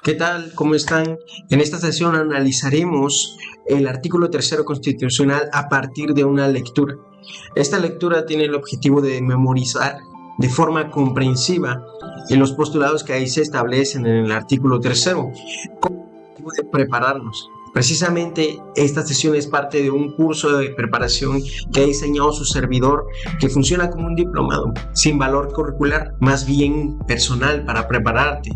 ¿Qué tal? ¿Cómo están? En esta sesión analizaremos el artículo tercero constitucional a partir de una lectura. Esta lectura tiene el objetivo de memorizar de forma comprensiva los postulados que ahí se establecen en el artículo tercero, con el objetivo de prepararnos. Precisamente esta sesión es parte de un curso de preparación que ha diseñado su servidor, que funciona como un diplomado, sin valor curricular, más bien personal para prepararte.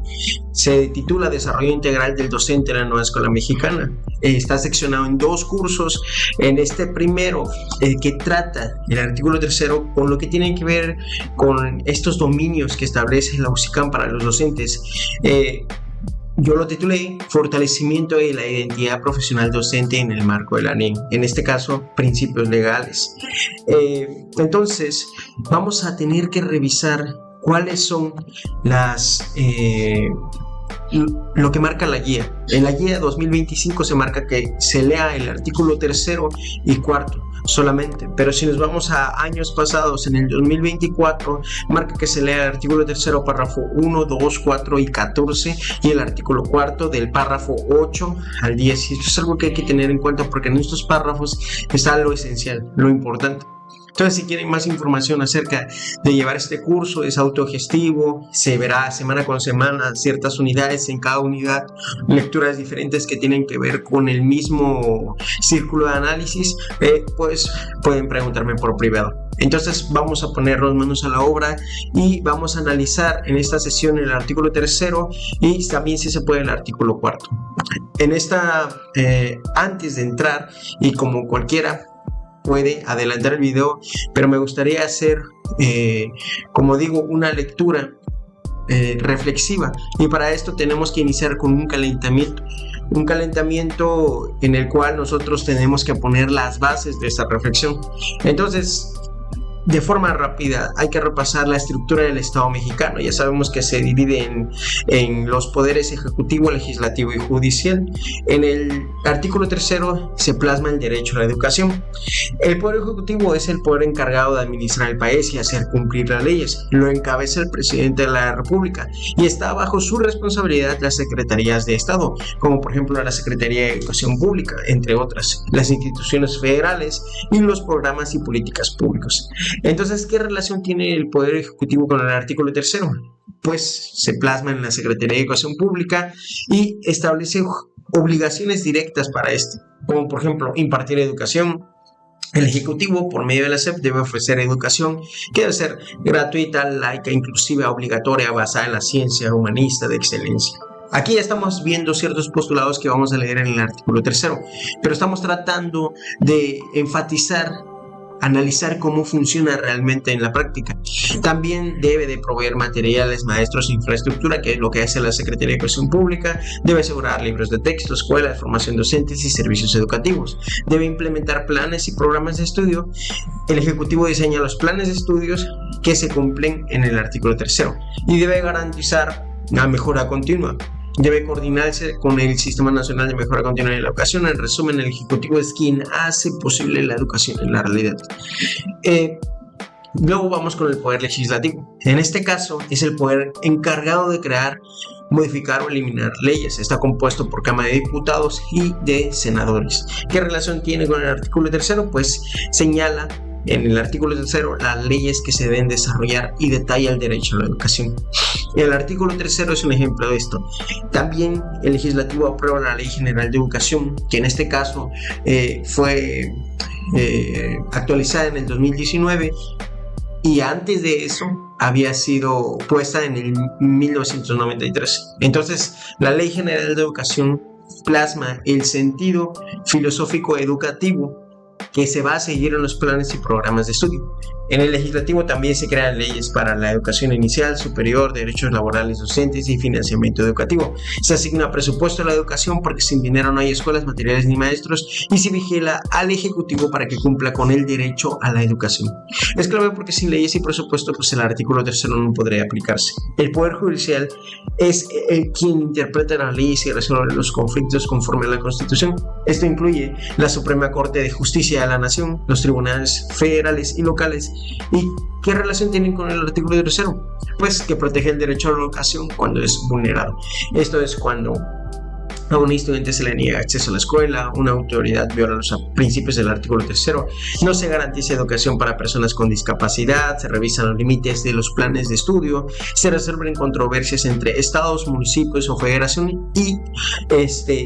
Se titula Desarrollo Integral del Docente en la Nueva Escuela Mexicana. Está seccionado en dos cursos. En este primero, que trata el artículo tercero con lo que tiene que ver con estos dominios que establece la UCICAM para los docentes. Yo lo titulé Fortalecimiento de la identidad profesional docente en el marco de la NEM, en este caso, principios legales. Entonces, vamos a tener que revisar cuáles son lo que marca la guía. En la guía 2025 se marca que se lea el artículo tercero y cuarto solamente, pero si nos vamos a años pasados, en el 2024 marca que se lea el artículo tercero, párrafo 1, 2, 4 y 14 y el artículo cuarto del párrafo 8 al 10. Y esto es algo que hay que tener en cuenta porque en estos párrafos está lo esencial, lo importante. Entonces, si quieren más información acerca de llevar este curso, es autogestivo, se verá semana con semana ciertas unidades, en cada unidad lecturas diferentes que tienen que ver con el mismo círculo de análisis, pues pueden preguntarme por privado. Entonces vamos a ponernos manos a la obra y vamos a analizar en esta sesión el artículo tercero y también, si se puede, el artículo cuarto. En esta, antes de entrar, y como cualquiera puede adelantar el video, pero me gustaría hacer, como digo, una lectura reflexiva, y para esto tenemos que iniciar con un calentamiento en el cual nosotros tenemos que poner las bases de esta reflexión. Entonces, de forma rápida, hay que repasar la estructura del Estado mexicano. Ya sabemos que se divide en los poderes ejecutivo, legislativo y judicial. En el artículo tercero se plasma el derecho a la educación. El poder ejecutivo es el poder encargado de administrar el país y hacer cumplir las leyes. Lo encabeza el presidente de la República y está bajo su responsabilidad las secretarías de Estado, como por ejemplo la Secretaría de Educación Pública, entre otras, las instituciones federales y los programas y políticas públicos. Entonces, ¿qué relación tiene el Poder Ejecutivo con el artículo tercero? Pues se plasma en la Secretaría de Educación Pública y establece obligaciones directas para este, como por ejemplo impartir educación. El Ejecutivo, por medio de la SEP, debe ofrecer educación que debe ser gratuita, laica, inclusiva, obligatoria, basada en la ciencia, humanista, de excelencia. Aquí ya estamos viendo ciertos postulados que vamos a leer en el artículo tercero, pero estamos tratando de enfatizar, analizar cómo funciona realmente en la práctica. También debe de proveer materiales, maestros e infraestructura, que es lo que hace la Secretaría de Educación Pública. Debe asegurar libros de texto, escuelas, formación docentes y servicios educativos. Debe implementar planes y programas de estudio. El Ejecutivo diseña los planes de estudios que se cumplen en el artículo tercero y debe garantizar la mejora continua. Debe coordinarse con el Sistema Nacional de Mejora Continua de la Educación. En resumen, el Ejecutivo es quien hace posible la educación en la realidad. Luego vamos con el Poder Legislativo. En este caso, es el poder encargado de crear, modificar o eliminar leyes. Está compuesto por Cámara de Diputados y de senadores. ¿Qué relación tiene con el artículo tercero? Pues señala en el artículo tercero las leyes que se deben desarrollar y detalla el derecho a la educación. El artículo tercero es un ejemplo de esto. También el legislativo aprueba la Ley General de Educación, que en este caso fue actualizada en el 2019 y antes de eso había sido puesta en el 1993. Entonces, la Ley General de Educación plasma el sentido filosófico educativo que se va a seguir en los planes y programas de estudio. En el legislativo también se crean leyes para la educación inicial, superior, derechos laborales docentes y financiamiento educativo. Se asigna presupuesto a la educación porque sin dinero no hay escuelas, materiales ni maestros, y se vigila al Ejecutivo para que cumpla con el derecho a la educación. Es clave porque sin leyes y presupuesto, pues el artículo tercero no podría aplicarse. El Poder Judicial es quien interpreta las leyes y resuelve los conflictos conforme a la Constitución. Esto incluye la Suprema Corte de Justicia de la Nación, los tribunales federales y locales ¿Y qué relación tienen con el artículo 3? Pues que protege el derecho a la educación cuando es vulnerado. Esto es cuando a un estudiante se le niega acceso a la escuela, una autoridad viola los principios del artículo 3, no se garantiza educación para personas con discapacidad, se revisan los límites de los planes de estudio, se resuelven controversias entre estados, municipios o federación y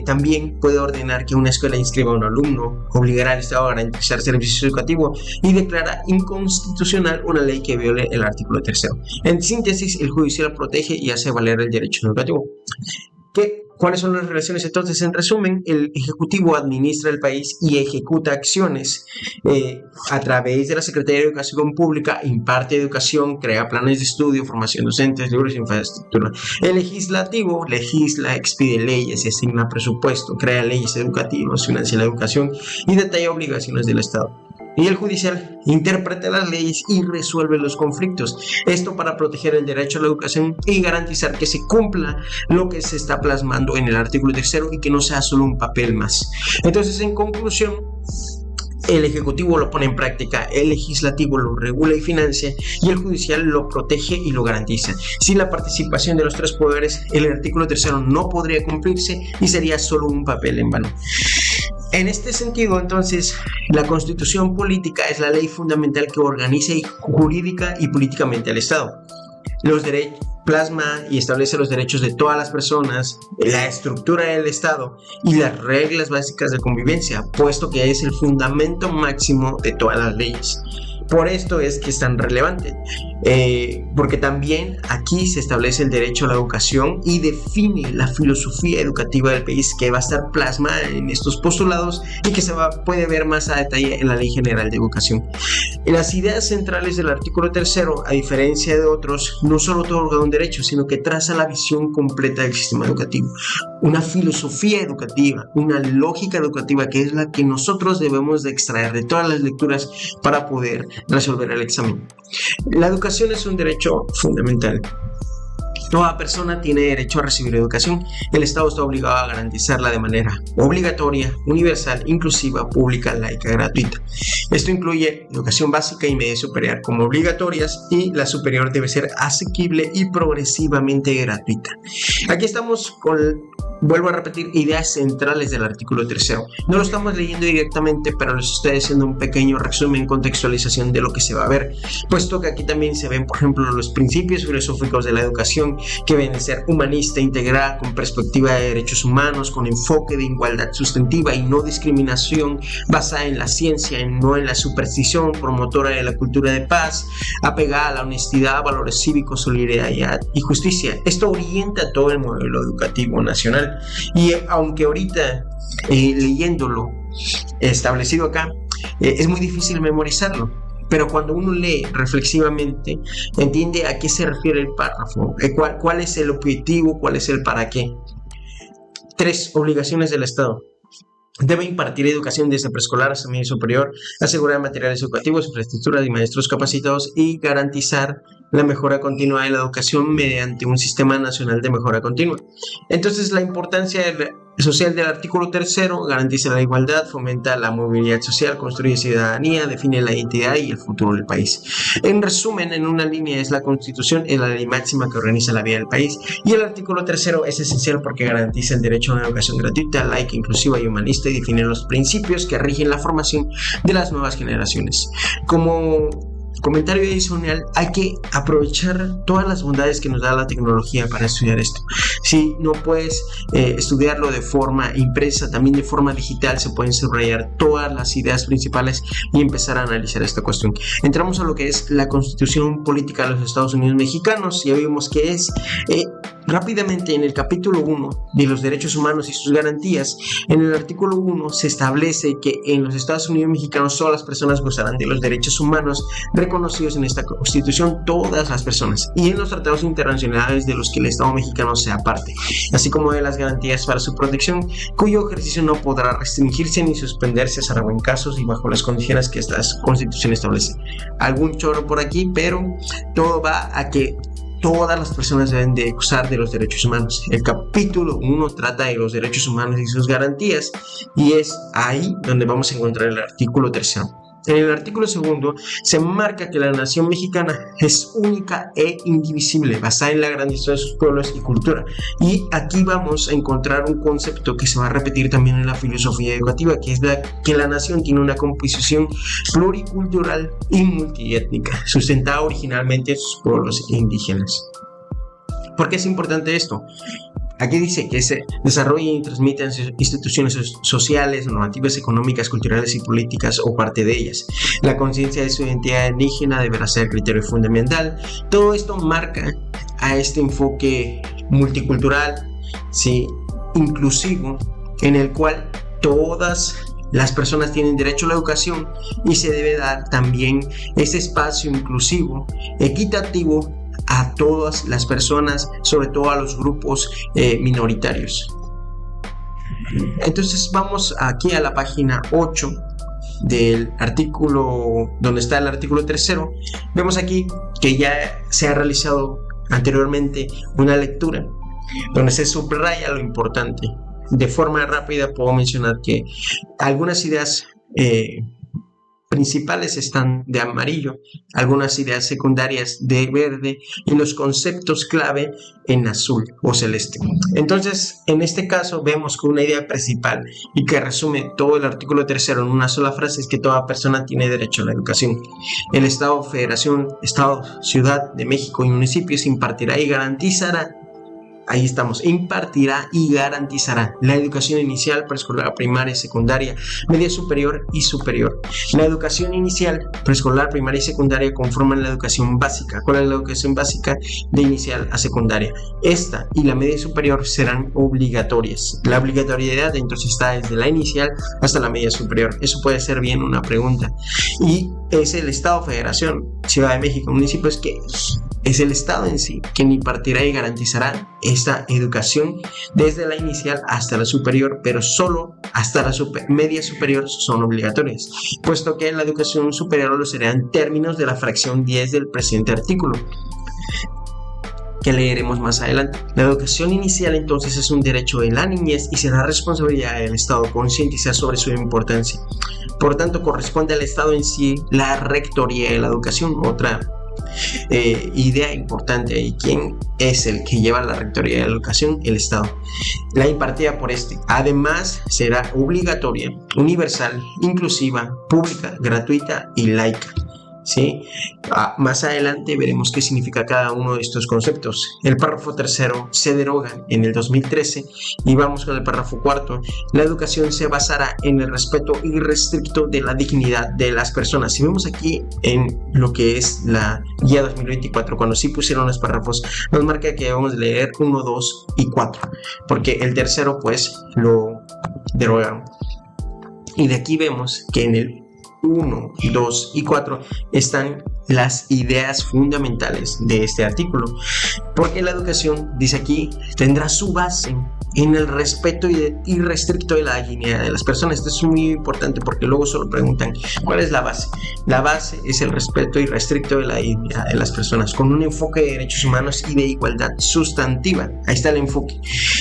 también puede ordenar que una escuela inscriba a un alumno, obligar al Estado a garantizar servicios educativos y declara inconstitucional una ley que viole el artículo 3. En síntesis, el judicial protege y hace valer el derecho educativo. ¿Cuáles son las relaciones? Entonces, en resumen, el Ejecutivo administra el país y ejecuta acciones a través de la Secretaría de Educación Pública, imparte educación, crea planes de estudio, formación docentes, libros e infraestructura. El Legislativo legisla, expide leyes y asigna presupuesto, crea leyes educativas, financia la educación y detalla obligaciones del Estado. Y el judicial interpreta las leyes y resuelve los conflictos. Esto para proteger el derecho a la educación y garantizar que se cumpla lo que se está plasmando en el artículo 3 y que no sea solo un papel más. Entonces, en conclusión, el Ejecutivo lo pone en práctica, el Legislativo lo regula y financia y el Judicial lo protege y lo garantiza. Sin la participación de los tres poderes, el artículo 3 no podría cumplirse y sería solo un papel en vano. En este sentido, entonces, la Constitución política es la ley fundamental que organiza jurídica y políticamente al Estado. Plasma y establece los derechos de todas las personas, la estructura del Estado y las reglas básicas de convivencia, puesto que es el fundamento máximo de todas las leyes. Por esto es que es tan relevante, porque también aquí se establece el derecho a la educación y define la filosofía educativa del país que va a estar plasmada en estos postulados y que puede ver más a detalle en la Ley General de Educación. Las ideas centrales del artículo 3, a diferencia de otros, no solo otorga un derecho, sino que traza la visión completa del sistema educativo, una filosofía educativa, una lógica educativa que es la que nosotros debemos de extraer de todas las lecturas para poder resolver el examen. La educación es un derecho fundamental. Toda persona tiene derecho a recibir educación. El Estado está obligado a garantizarla de manera obligatoria, universal, inclusiva, pública, laica, gratuita. Esto incluye educación básica y media superior como obligatorias y la superior debe ser asequible y progresivamente gratuita. Aquí estamos vuelvo a repetir, ideas centrales del artículo 3. No lo estamos leyendo directamente, pero les estoy haciendo un pequeño resumen, contextualización de lo que se va a ver, puesto que aquí también se ven, por ejemplo, los principios filosóficos de la educación, que deben ser humanista, integral, con perspectiva de derechos humanos, con enfoque de igualdad sustantiva y no discriminación, basada en la ciencia y no en la superstición, promotora de la cultura de paz, apegada a la honestidad, valores cívicos, solidaridad y justicia. Esto orienta todo el modelo educativo nacional. Y aunque ahorita leyéndolo establecido acá es muy difícil memorizarlo, pero cuando uno lee reflexivamente entiende a qué se refiere el párrafo, cuál es el objetivo, cuál es el para qué. 3 obligaciones del Estado. Debe impartir educación desde preescolar hasta medio superior, asegurar materiales educativos, infraestructura y maestros capacitados y garantizar la mejora continua de la educación mediante un sistema nacional de mejora continua. Entonces, la importancia social del artículo 3 garantiza la igualdad, fomenta la movilidad social, construye ciudadanía, define la identidad y el futuro del país. En resumen, en una línea, es la Constitución, es la ley máxima que organiza la vida del país, y el artículo 3 es esencial porque garantiza el derecho a una educación gratuita, laica, inclusiva y humanista y define los principios que rigen la formación de las nuevas generaciones. Como comentario adicional, hay que aprovechar todas las bondades que nos da la tecnología para estudiar esto. Si no puedes estudiarlo de forma impresa, también de forma digital se pueden subrayar todas las ideas principales y empezar a analizar esta cuestión. Entramos a lo que es la Constitución Política de los Estados Unidos Mexicanos. Ya vimos que es rápidamente en el capítulo 1 de los derechos humanos y sus garantías. En el artículo 1 se establece que en los Estados Unidos Mexicanos todas las personas gozarán de los derechos humanos reconocidos en esta Constitución, todas las personas, y en los tratados internacionales de los que el Estado mexicano sea parte, así como de las garantías para su protección, cuyo ejercicio no podrá restringirse ni suspenderse salvo en casos y bajo las condiciones que esta Constitución establece. Algún choro por aquí, pero todo va a que todas las personas deben de gozar de los derechos humanos. El capítulo 1 trata de los derechos humanos y sus garantías, y es ahí donde vamos a encontrar el artículo 3. En el artículo segundo se marca que la nación mexicana es única e indivisible, basada en la grandeza de sus pueblos y cultura. Y aquí vamos a encontrar un concepto que se va a repetir también en la filosofía educativa, que es que la nación tiene una composición pluricultural y multiétnica, sustentada originalmente en sus pueblos indígenas. ¿Por qué es importante esto? Aquí dice que se desarrollan y transmiten instituciones sociales, normativas, económicas, culturales y políticas o parte de ellas. La conciencia de su identidad indígena deberá ser criterio fundamental. Todo esto marca a este enfoque multicultural, ¿sí?, inclusivo, en el cual todas las personas tienen derecho a la educación y se debe dar también ese espacio inclusivo, equitativo, a todas las personas, sobre todo a los grupos minoritarios. Entonces vamos aquí a la página 8 del artículo, donde está el artículo tercero. Vemos aquí que ya se ha realizado anteriormente una lectura donde se subraya lo importante. De forma rápida puedo mencionar que algunas ideas principales están de amarillo, algunas ideas secundarias de verde y los conceptos clave en azul o celeste. Entonces, en este caso vemos que una idea principal y que resume todo el artículo tercero en una sola frase es que toda persona tiene derecho a la educación. El Estado, Federación, Estado, Ciudad de México y municipios impartirá y garantizará, ahí estamos, impartirá y garantizará la educación inicial, preescolar, primaria, secundaria, media superior y superior. La educación inicial, preescolar, primaria y secundaria conforman la educación básica. ¿Cuál es la educación básica? De inicial a secundaria. Esta y la media superior serán obligatorias. La obligatoriedad entonces está desde la inicial hasta la media superior. Eso puede ser bien una pregunta. Y es el Estado, Federación, Ciudad de México, municipios que es el Estado en sí quien impartirá y garantizará esta educación desde la inicial hasta la superior, pero solo hasta la media superior son obligatorias, puesto que la educación superior lo será en términos de la fracción 10 del presente artículo, que leeremos más adelante. La educación inicial entonces es un derecho de la niñez y será responsabilidad del Estado concientizar sobre su importancia. Por tanto, corresponde al Estado en sí la rectoría de la educación. Otra idea importante ahí, ¿quién es el que lleva la rectoría de la educación? El Estado. La impartida por este. Además, será obligatoria, universal, inclusiva, pública, gratuita y laica. ¿Sí? Más adelante veremos qué significa cada uno de estos conceptos. El párrafo tercero se deroga en el 2013 y vamos con el párrafo cuarto. La educación se basará en el respeto irrestricto de la dignidad de las personas. Si vemos aquí en lo que es la guía 2024, cuando sí pusieron los párrafos, nos marca que debemos leer 1, 2 y 4, porque el tercero pues lo derogaron. Y de aquí vemos que en el 1, 2 y 4 están las ideas fundamentales de este artículo, porque la educación, dice aquí, tendrá su base en el respeto irrestricto de la dignidad de las personas. Esto es muy importante porque luego solo preguntan ¿cuál es la base? La base es el respeto irrestricto de la dignidad de las personas, con un enfoque de derechos humanos y de igualdad sustantiva. Ahí está el enfoque.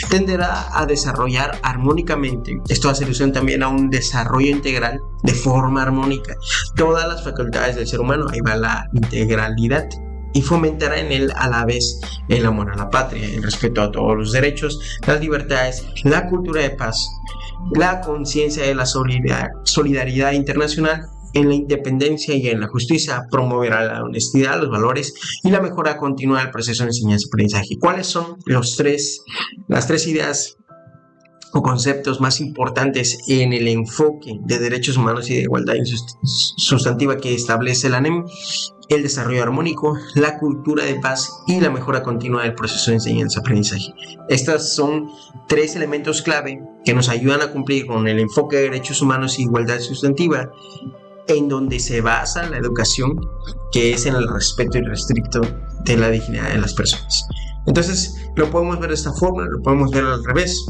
Tenderá a desarrollar armónicamente, esto hace alusión también a un desarrollo integral de forma armónica, todas las facultades del ser humano, ahí va la integralidad, y fomentará en él a la vez el amor a la patria, el respeto a todos los derechos, las libertades, la cultura de paz, la conciencia de la solidaridad internacional, en la independencia y en la justicia, promoverá la honestidad, los valores y la mejora continua del proceso de enseñanza-aprendizaje. ¿Cuáles son las tres ideas o conceptos más importantes en el enfoque de derechos humanos y de igualdad sustantiva que establece la ANEM? El desarrollo armónico, la cultura de paz y la mejora continua del proceso de enseñanza-aprendizaje. Estos son tres elementos clave que nos ayudan a cumplir con el enfoque de derechos humanos y igualdad sustantiva, en donde se basa la educación, que es en el respeto irrestricto de la dignidad de las personas. Entonces, lo podemos ver de esta forma, lo podemos ver al revés.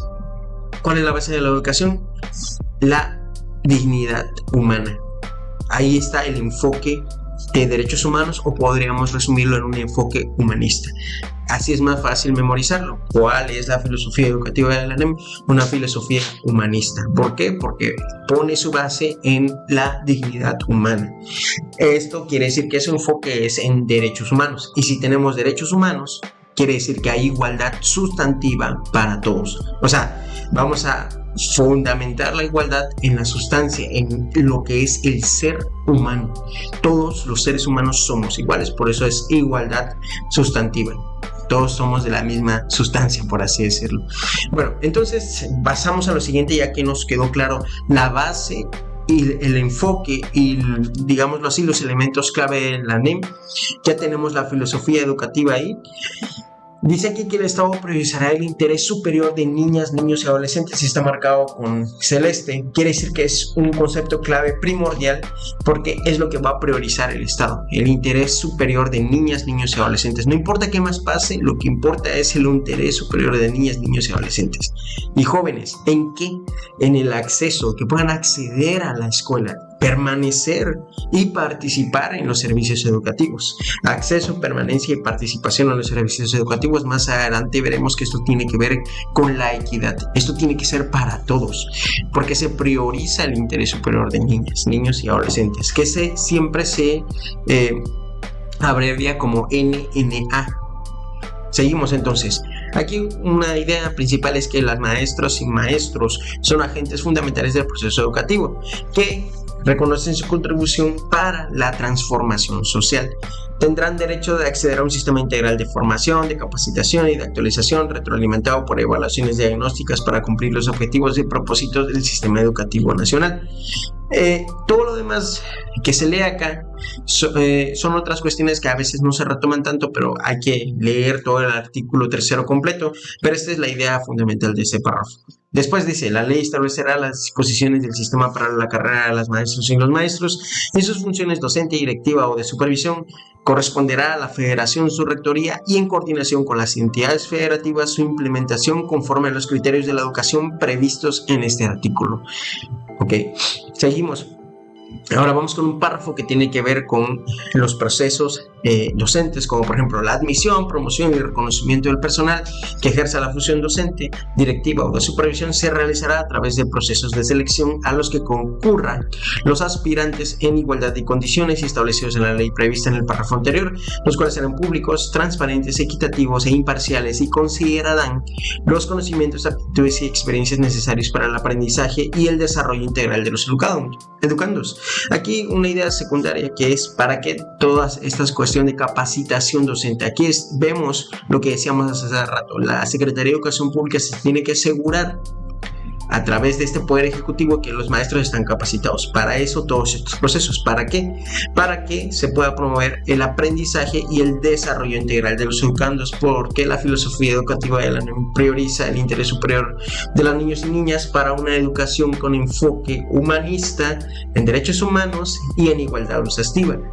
¿Cuál es la base de la educación? La dignidad humana. Ahí está el enfoque de derechos humanos, o podríamos resumirlo en un enfoque humanista. así es más fácil memorizarlo. ¿Cuál es la filosofía educativa de la NEM? Una filosofía humanista. ¿Por qué? Porque pone su base en la dignidad humana. Esto quiere decir que su enfoque es en derechos humanos. Y si tenemos derechos humanos, quiere decir que hay igualdad sustantiva para todos. O sea, vamos a fundamentar la igualdad en la sustancia, en lo que es el ser humano. Todos los seres humanos somos iguales, por eso es igualdad sustantiva. Todos somos de la misma sustancia, por así decirlo. Bueno, entonces pasamos a lo siguiente, ya que nos quedó claro la base y el enfoque y, digámoslo así, los elementos clave de la NEM. Ya tenemos la filosofía educativa ahí. Dice aquí que el Estado priorizará el interés superior de niñas, niños y adolescentes, y está marcado con celeste. Quiere decir que es un concepto clave primordial porque es lo que va a priorizar el Estado, el interés superior de niñas, niños y adolescentes. No importa qué más pase, lo que importa es el interés superior de niñas, niños y adolescentes. Y jóvenes, ¿en qué? En el acceso, que puedan acceder a la escuela, permanecer y participar en los servicios educativos. Acceso, permanencia y participación en los servicios educativos. Más adelante veremos que esto tiene que ver con la equidad. Esto tiene que ser para todos, porque se prioriza el interés superior de niñas, niños y adolescentes, que siempre se abrevia como NNA. Seguimos entonces. Aquí una idea principal es que las maestras y maestros son agentes fundamentales del proceso educativo, que reconocen su contribución para la transformación social. Tendrán derecho de acceder a un sistema integral de formación, de capacitación y de actualización retroalimentado por evaluaciones diagnósticas para cumplir los objetivos y propósitos del sistema educativo nacional. Todo lo demás que se lee acá son otras cuestiones que a veces no se retoman tanto, pero hay que leer todo el artículo tercero completo, pero esta es la idea fundamental de ese párrafo. Después dice, la ley establecerá las disposiciones del sistema para la carrera de las maestras y los maestros y sus funciones docente, directiva o de supervisión. Corresponderá a la federación su rectoría y en coordinación con las entidades federativas su implementación conforme a los criterios de la educación previstos en este artículo. Ok, seguimos. Ahora vamos con un párrafo que tiene que ver con los procesos docentes, como por ejemplo la admisión, promoción y reconocimiento del personal que ejerza la función docente, directiva o de supervisión se realizará a través de procesos de selección a los que concurran los aspirantes en igualdad de condiciones establecidos en la ley prevista en el párrafo anterior, los cuales serán públicos, transparentes, equitativos e imparciales y considerarán los conocimientos, aptitudes y experiencias necesarios para el aprendizaje y el desarrollo integral de los educandos. Aquí una idea secundaria que es para qué todas estas cuestiones de capacitación docente. Aquí vemos lo que decíamos hace rato, la Secretaría de Educación Pública se tiene que asegurar a través de este poder ejecutivo que los maestros están capacitados. Para eso todos estos procesos. ¿Para qué? Para que se pueda promover el aprendizaje y el desarrollo integral de los educandos, porque la filosofía educativa de la NEM prioriza el interés superior de los niños y niñas para una educación con enfoque humanista, en derechos humanos y en igualdad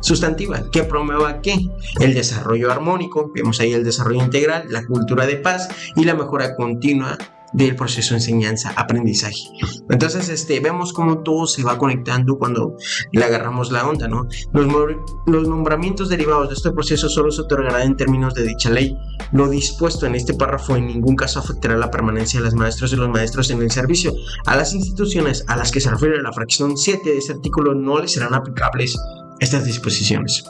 sustantiva, que promueva ¿qué? El desarrollo armónico, vemos ahí el desarrollo integral, la cultura de paz y la mejora continua del proceso de enseñanza-aprendizaje. Entonces vemos cómo todo se va conectando cuando le agarramos la onda, ¿no? Los nombramientos derivados de este proceso solo se otorgarán en términos de dicha ley. Lo dispuesto en este párrafo en ningún caso afectará la permanencia de las maestras y los maestros en el servicio. A las instituciones a las que se refiere la fracción 7 de este artículo no les serán aplicables estas disposiciones.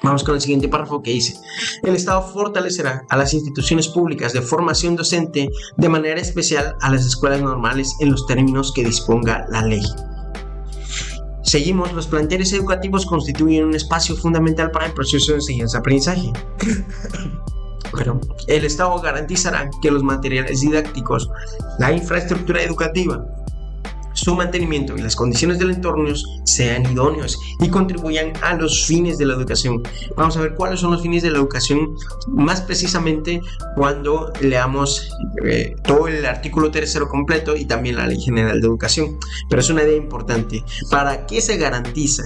Vamos con el siguiente párrafo que dice: el Estado fortalecerá a las instituciones públicas de formación docente, de manera especial a las escuelas normales, en los términos que disponga la ley. Seguimos, los planteles educativos constituyen un espacio fundamental para el proceso de enseñanza-aprendizaje. Pero el Estado garantizará que los materiales didácticos, la infraestructura educativa, su mantenimiento y las condiciones del entorno sean idóneos y contribuyan a los fines de la educación. Vamos a ver cuáles son los fines de la educación más precisamente cuando leamos todo el artículo tercero completo y también la Ley General de Educación. Pero es una idea importante. ¿Para qué se garantiza?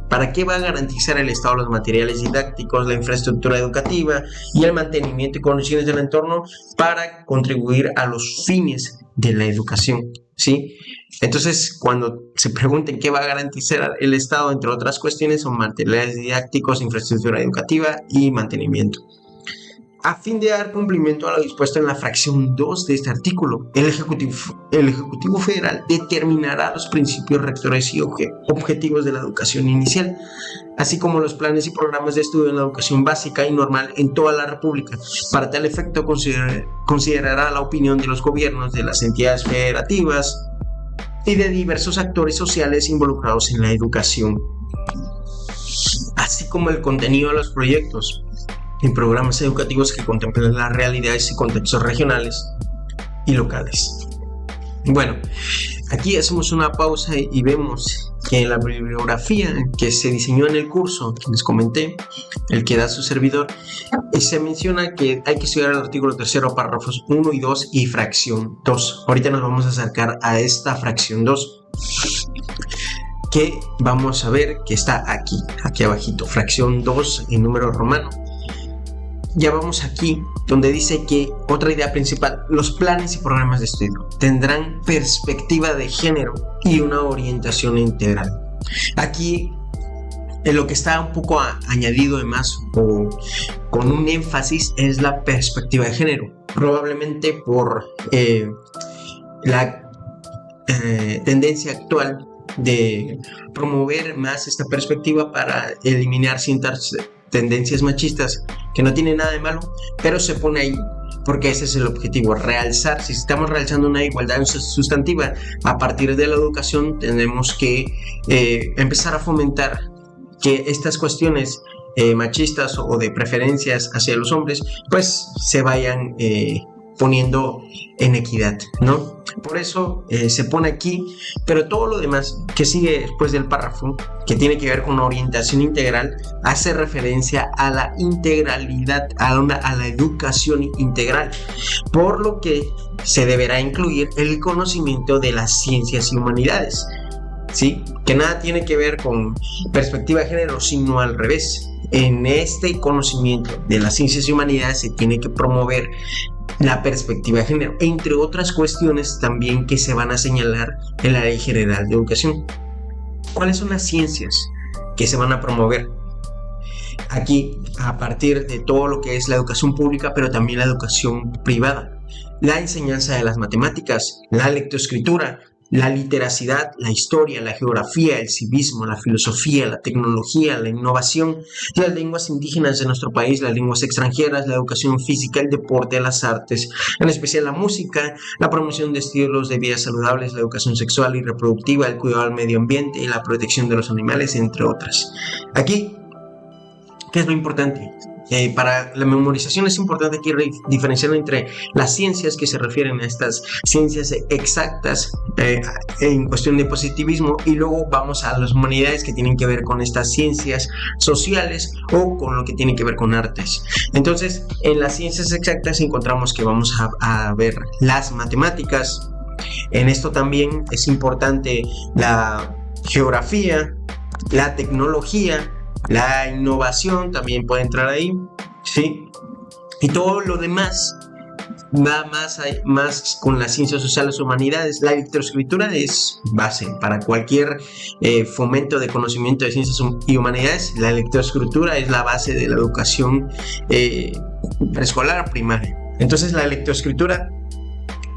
¿Para qué va a garantizar el Estado los materiales didácticos, la infraestructura educativa y el mantenimiento y condiciones del entorno? Para contribuir a los fines de la educación, ¿sí? Entonces, cuando se pregunten qué va a garantizar el Estado, entre otras cuestiones, son materiales didácticos, infraestructura educativa y mantenimiento. A fin de dar cumplimiento a lo dispuesto en la fracción 2 de este artículo, el Ejecutivo Federal determinará los principios rectores y objetivos de la educación inicial, así como los planes y programas de estudio en la educación básica y normal en toda la República. Para tal efecto, considerará la opinión de los gobiernos, de las entidades federativas y de diversos actores sociales involucrados en la educación, así como el contenido de los proyectos y programas educativos que contemplen las realidades y contextos regionales y locales. Bueno, aquí hacemos una pausa y vemos que en la bibliografía que se diseñó en el curso que les comenté, el que da su servidor, se menciona que hay que estudiar el artículo 3, párrafos 1 y 2 y fracción 2. Ahorita nos vamos a acercar a esta fracción 2, que vamos a ver que está aquí abajito, fracción 2 en número romano. Ya vamos aquí, donde dice que otra idea principal, los planes y programas de estudio tendrán perspectiva de género y una orientación integral. Aquí en lo que está un poco añadido de más o con un énfasis es la perspectiva de género, probablemente por la tendencia actual de promover más esta perspectiva para eliminar ciertas tendencias machistas, que no tiene nada de malo, pero se pone ahí porque ese es el objetivo, realzar. Si estamos realizando una igualdad sustantiva a partir de la educación, tenemos que empezar a fomentar que estas cuestiones machistas o de preferencias hacia los hombres pues se vayan poniendo en equidad, ¿no? Por eso se pone aquí, pero todo lo demás que sigue después del párrafo, que tiene que ver con la orientación integral, hace referencia a la integralidad, a la educación integral, por lo que se deberá incluir el conocimiento de las ciencias y humanidades, ¿sí? Que nada tiene que ver con perspectiva de género, sino al revés. En este conocimiento de las ciencias y humanidades se tiene que promover la perspectiva de género, entre otras cuestiones también que se van a señalar en la Ley General de Educación. ¿Cuáles son las ciencias que se van a promover? Aquí, a partir de todo lo que es la educación pública, pero también la educación privada, la enseñanza de las matemáticas, la lectoescritura, la literacidad, la historia, la geografía, el civismo, la filosofía, la tecnología, la innovación, las lenguas indígenas de nuestro país, las lenguas extranjeras, la educación física, el deporte, las artes, en especial la música, la promoción de estilos de vida saludables, la educación sexual y reproductiva, el cuidado del medio ambiente y la protección de los animales, entre otras. Aquí, ¿qué es lo importante? Para la memorización es importante aquí diferenciar entre las ciencias que se refieren a estas ciencias exactas en cuestión de positivismo, y luego vamos a las humanidades que tienen que ver con estas ciencias sociales o con lo que tiene que ver con artes. Entonces, en las ciencias exactas encontramos que vamos a ver las matemáticas. En esto también es importante la geografía, la tecnología, la innovación también puede entrar ahí, ¿sí? Y todo lo demás va más con las ciencias sociales o humanidades. La lectoescritura es base para cualquier fomento de conocimiento de ciencias y humanidades. La lectoescritura es la base de la educación preescolar primaria. Entonces la lectoescritura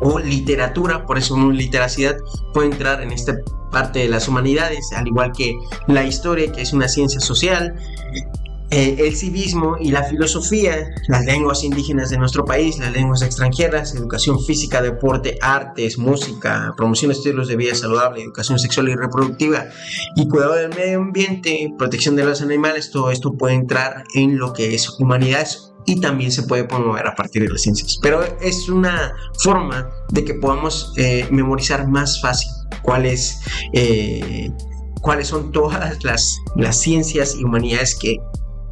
o literatura, por eso literacidad, puede entrar en esta parte de las humanidades, al igual que la historia, que es una ciencia social, el civismo y la filosofía, las lenguas indígenas de nuestro país, las lenguas extranjeras, educación física, deporte, artes, música, promoción de estilos de vida saludable, educación sexual y reproductiva y cuidado del medio ambiente, protección de los animales. Todo esto puede entrar en lo que es humanidades y también se puede promover a partir de las ciencias, pero es una forma de que podamos memorizar más fácil cuáles son todas las ciencias y humanidades que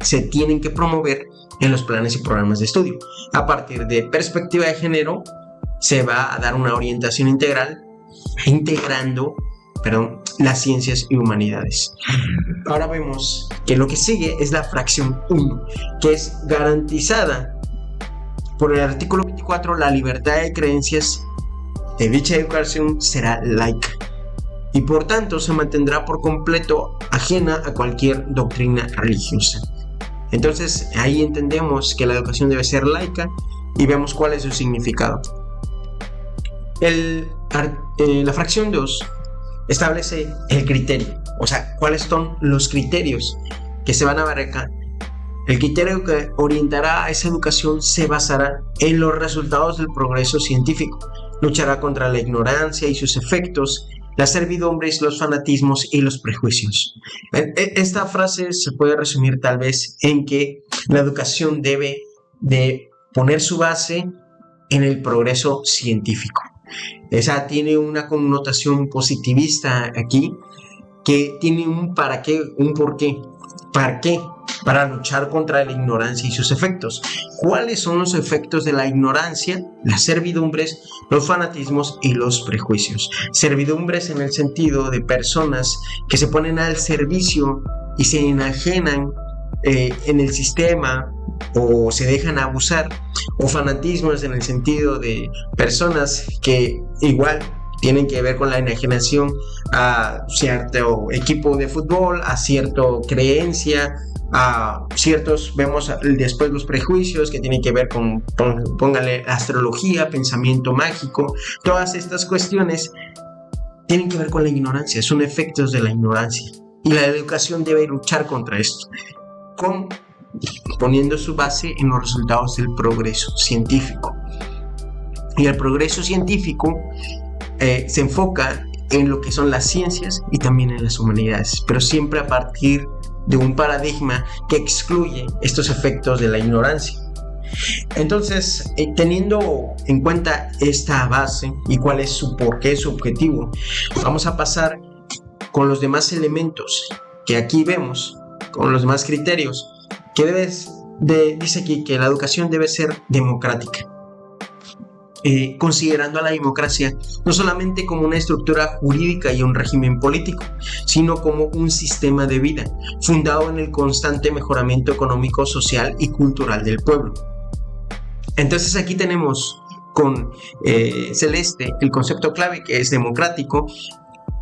se tienen que promover en los planes y programas de estudio. A partir de perspectiva de género se va a dar una orientación integral, integrando las ciencias y humanidades. Ahora vemos que lo que sigue es la fracción 1, que es garantizada por el artículo 24, la libertad de creencias de dicha educación será laica y por tanto se mantendrá por completo ajena a cualquier doctrina religiosa. Entonces ahí entendemos que la educación debe ser laica y vemos cuál es su significado. La fracción 2 establece el criterio, o sea, cuáles son los criterios que se van a abarcar. El criterio que orientará a esa educación se basará en los resultados del progreso científico, luchará contra la ignorancia y sus efectos, las servidumbres, los fanatismos y los prejuicios. Esta frase se puede resumir tal vez en que la educación debe de poner su base en el progreso científico. Esa tiene una connotación positivista aquí, que tiene un para qué, un por qué. ¿Para qué? Para luchar contra la ignorancia y sus efectos. ¿Cuáles son los efectos de la ignorancia? Las servidumbres, los fanatismos y los prejuicios. Servidumbres en el sentido de personas que se ponen al servicio y se enajenan en el sistema o se dejan abusar, o fanatismos en el sentido de personas que igual tienen que ver con la enajenación a cierto equipo de fútbol, a cierta creencia, a ciertos, vemos después los prejuicios que tienen que ver con, póngale, astrología, pensamiento mágico. Todas estas cuestiones tienen que ver con la ignorancia, son efectos de la ignorancia, y la educación debe luchar contra esto, poniendo su base en los resultados del progreso científico. Y el progreso científico se enfoca en lo que son las ciencias y también en las humanidades, pero siempre a partir de un paradigma que excluye estos efectos de la ignorancia. Entonces, teniendo en cuenta esta base y cuál es su porqué, su objetivo, vamos a pasar con los demás elementos que aquí vemos, con los demás criterios, que dice aquí que la educación debe ser democrática. Considerando a la democracia no solamente como una estructura jurídica y un régimen político, sino como un sistema de vida fundado en el constante mejoramiento económico, social y cultural del pueblo. Entonces aquí tenemos con Celeste el concepto clave, que es democrático.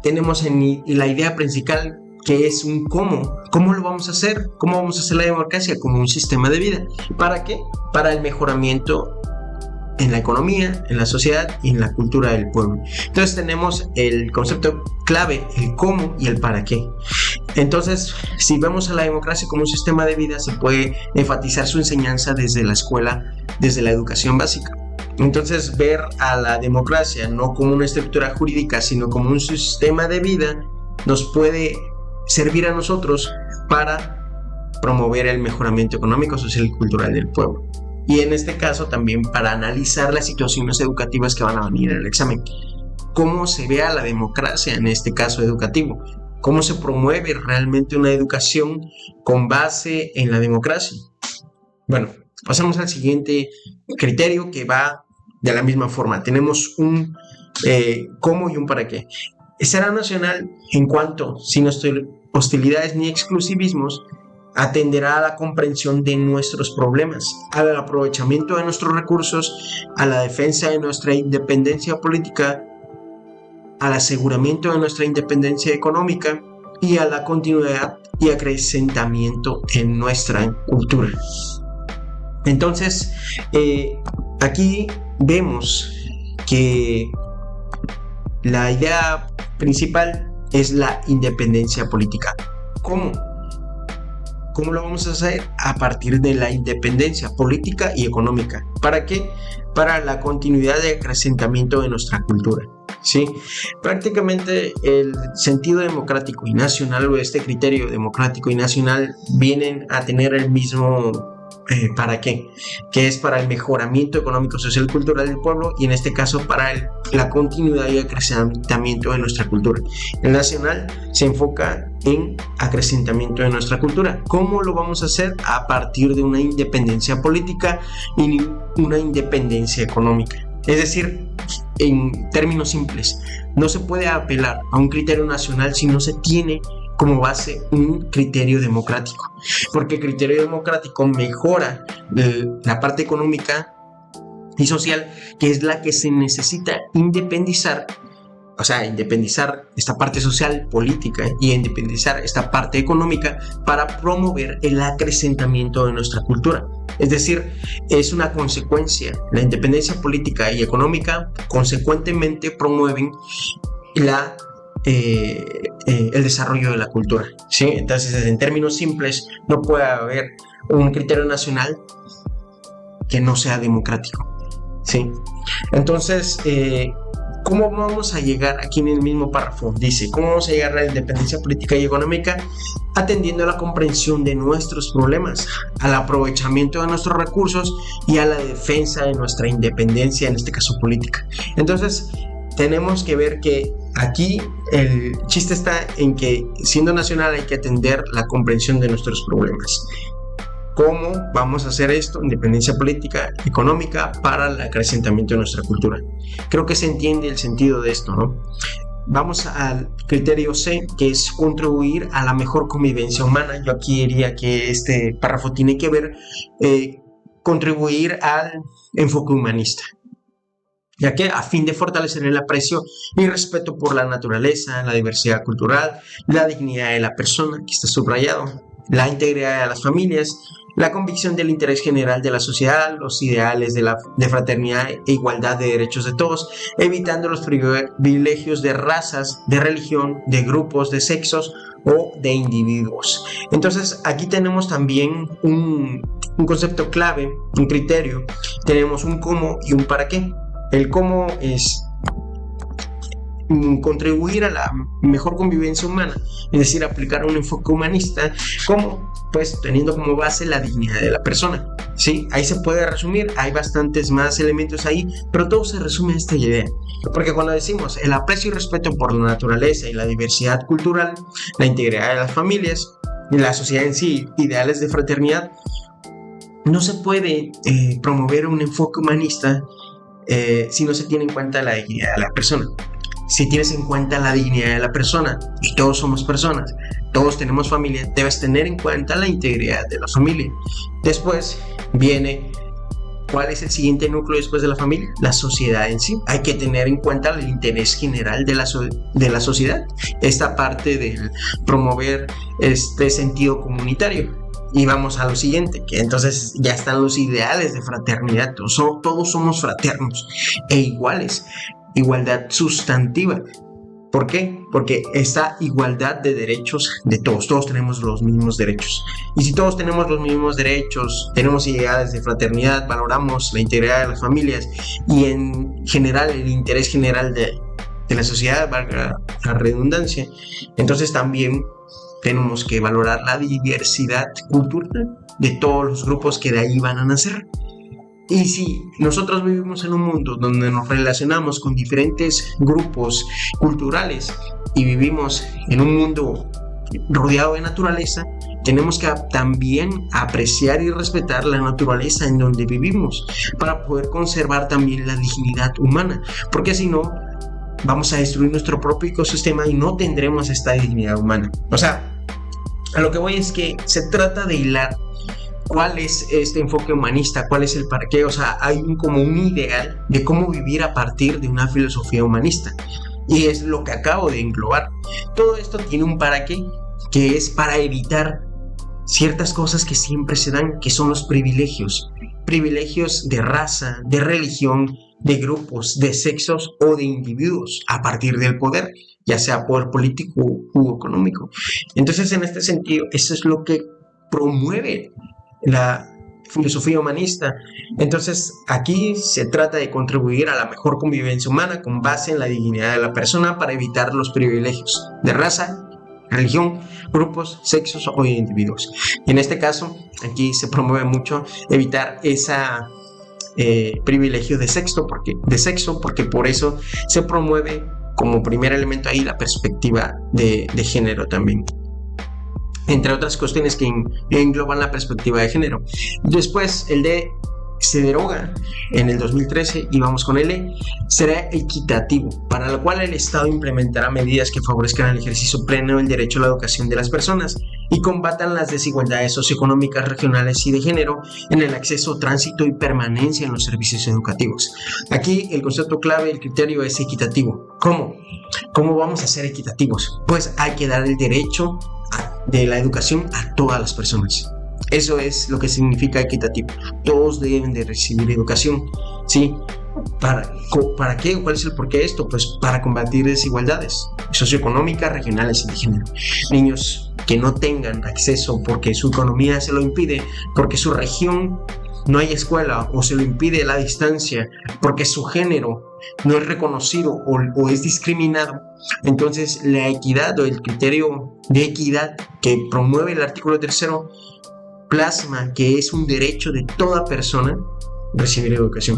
Tenemos en la idea principal, que es un cómo lo vamos a hacer, cómo vamos a hacer la democracia como un sistema de vida. ¿Para qué? Para el mejoramiento en la economía, en la sociedad y en la cultura del pueblo. Entonces tenemos el concepto clave, el cómo y el para qué. Entonces, si vemos a la democracia como un sistema de vida, se puede enfatizar su enseñanza desde la escuela, desde la educación básica. Entonces, ver a la democracia no como una estructura jurídica, sino como un sistema de vida, nos puede servir a nosotros para promover el mejoramiento económico, social y cultural del pueblo. Y en este caso también para analizar las situaciones educativas que van a venir en el examen. ¿Cómo se ve a la democracia en este caso educativo? ¿Cómo se promueve realmente una educación con base en la democracia? Bueno, pasamos al siguiente criterio, que va de la misma forma. Tenemos un cómo y un para qué. Será nacional en cuanto, sin hostilidades ni exclusivismos, atenderá a la comprensión de nuestros problemas, al aprovechamiento de nuestros recursos, a la defensa de nuestra independencia política, al aseguramiento de nuestra independencia económica y a la continuidad y acrecentamiento en nuestra cultura. Entonces, aquí vemos que la idea principal es la independencia política. ¿Cómo? ¿Cómo lo vamos a hacer? A partir de la independencia política y económica. ¿Para qué? Para la continuidad de acrecentamiento de nuestra cultura, ¿sí? Prácticamente el sentido democrático y nacional, o este criterio democrático y nacional, vienen a tener el mismo ¿para qué? Que es para el mejoramiento económico, social y cultural del pueblo, y en este caso para la continuidad y acrecentamiento de nuestra cultura. El nacional se enfoca en acrecentamiento de nuestra cultura. ¿Cómo lo vamos a hacer? A partir de una independencia política y una independencia económica. Es decir, en términos simples, no se puede apelar a un criterio nacional si no se tiene como base un criterio democrático, porque el criterio democrático mejora la parte económica y social, que es la que se necesita independizar o sea, independizar esta parte social, política y independizar esta parte económica para promover el acrecentamiento de nuestra cultura. Es decir, es una consecuencia. La independencia política y económica consecuentemente promueven el desarrollo de la cultura, ¿sí? Entonces, en términos simples, no puede haber un criterio nacional que no sea democrático, ¿sí? Entonces, ¿cómo vamos a llegar? Aquí en el mismo párrafo dice, ¿cómo vamos a llegar a la independencia política y económica? Atendiendo a la comprensión de nuestros problemas, al aprovechamiento de nuestros recursos y a la defensa de nuestra independencia, en este caso política. Entonces, tenemos que ver que aquí el chiste está en que, siendo nacional, hay que atender la comprensión de nuestros problemas. ¿Cómo vamos a hacer esto? Independencia política, económica, para el acrecentamiento de nuestra cultura. Creo que se entiende el sentido de esto, ¿no? Vamos al criterio C, que es contribuir a la mejor convivencia humana. Yo aquí diría que este párrafo tiene que ver contribuir al enfoque humanista, ya que a fin de fortalecer el aprecio y respeto por la naturaleza, la diversidad cultural, la dignidad de la persona, que está subrayado, la integridad de las familias, la convicción del interés general de la sociedad, los ideales de fraternidad e igualdad de derechos de todos, evitando los privilegios de razas, de religión, de grupos, de sexos o de individuos. Entonces, aquí tenemos también un concepto clave, un criterio. Tenemos un cómo y un para qué. El cómo es contribuir a la mejor convivencia humana, es decir, aplicar un enfoque humanista, como pues teniendo como base la dignidad de la persona, ¿sí? Ahí se puede resumir, hay bastantes más elementos ahí, pero todo se resume a esta idea, porque cuando decimos el aprecio y respeto por la naturaleza y la diversidad cultural, la integridad de las familias y la sociedad en sí, ideales de fraternidad, no se puede promover un enfoque humanista si no se tiene en cuenta la dignidad de la persona. Si tienes en cuenta la dignidad de la persona, y todos somos personas, todos tenemos familia, debes tener en cuenta la integridad de la familia. Después viene, ¿cuál es el siguiente núcleo después de la familia? La sociedad en sí. Hay que tener en cuenta el interés general de la sociedad, esta parte del promover este sentido comunitario. Y vamos a lo siguiente, que entonces ya están los ideales de fraternidad. Todos somos fraternos e iguales. Igualdad sustantiva. ¿Por qué? Porque esta igualdad de derechos de todos tenemos los mismos derechos. Y si todos tenemos los mismos derechos, tenemos ideales de fraternidad, valoramos la integridad de las familias y en general el interés general de la sociedad, valga la redundancia, entonces también tenemos que valorar la diversidad cultural de todos los grupos que de ahí van a nacer. Y si nosotros vivimos en un mundo donde nos relacionamos con diferentes grupos culturales y vivimos en un mundo rodeado de naturaleza, tenemos que también apreciar y respetar la naturaleza en donde vivimos para poder conservar también la dignidad humana, porque si no, vamos a destruir nuestro propio ecosistema y no tendremos esta dignidad humana. O sea, a lo que voy es que se trata de hilar cuál es este enfoque humanista, cuál es el para qué. O sea, hay como un ideal de cómo vivir a partir de una filosofía humanista, y es lo que acabo de englobar. Todo esto tiene un para qué, que es para evitar ciertas cosas que siempre se dan, que son los privilegios de raza, de religión, de grupos, de sexos o de individuos a partir del poder, ya sea poder político u económico. Entonces, en este sentido, eso es lo que promueve la filosofía humanista. Entonces, aquí se trata de contribuir a la mejor convivencia humana con base en la dignidad de la persona para evitar los privilegios de raza, religión, grupos, sexos o individuos. Y en este caso, aquí se promueve mucho evitar ese privilegio de sexo, porque por eso se promueve como primer elemento ahí la perspectiva de género también, entre otras cuestiones que engloban la perspectiva de género. Después, el D se deroga en el 2013 y vamos con el E. Será equitativo, para lo cual el Estado implementará medidas que favorezcan el ejercicio pleno del derecho a la educación de las personas y combatan las desigualdades socioeconómicas, regionales y de género en el acceso, tránsito y permanencia en los servicios educativos. Aquí el concepto clave, el criterio es equitativo. ¿Cómo? ¿Cómo vamos a ser equitativos? Pues hay que dar el derecho de la educación a todas las personas. Eso es lo que significa equitativo. Todos deben de recibir educación, ¿sí? ¿Para qué? ¿Cuál es el porqué de esto? Pues para combatir desigualdades socioeconómicas, regionales y de género. Niños que no tengan acceso porque su economía se lo impide, porque su región no hay escuela o se lo impide la distancia, porque su género no es reconocido o es discriminado. Entonces la equidad o el criterio de equidad que promueve el artículo 3 plasma que es un derecho de toda persona recibir educación.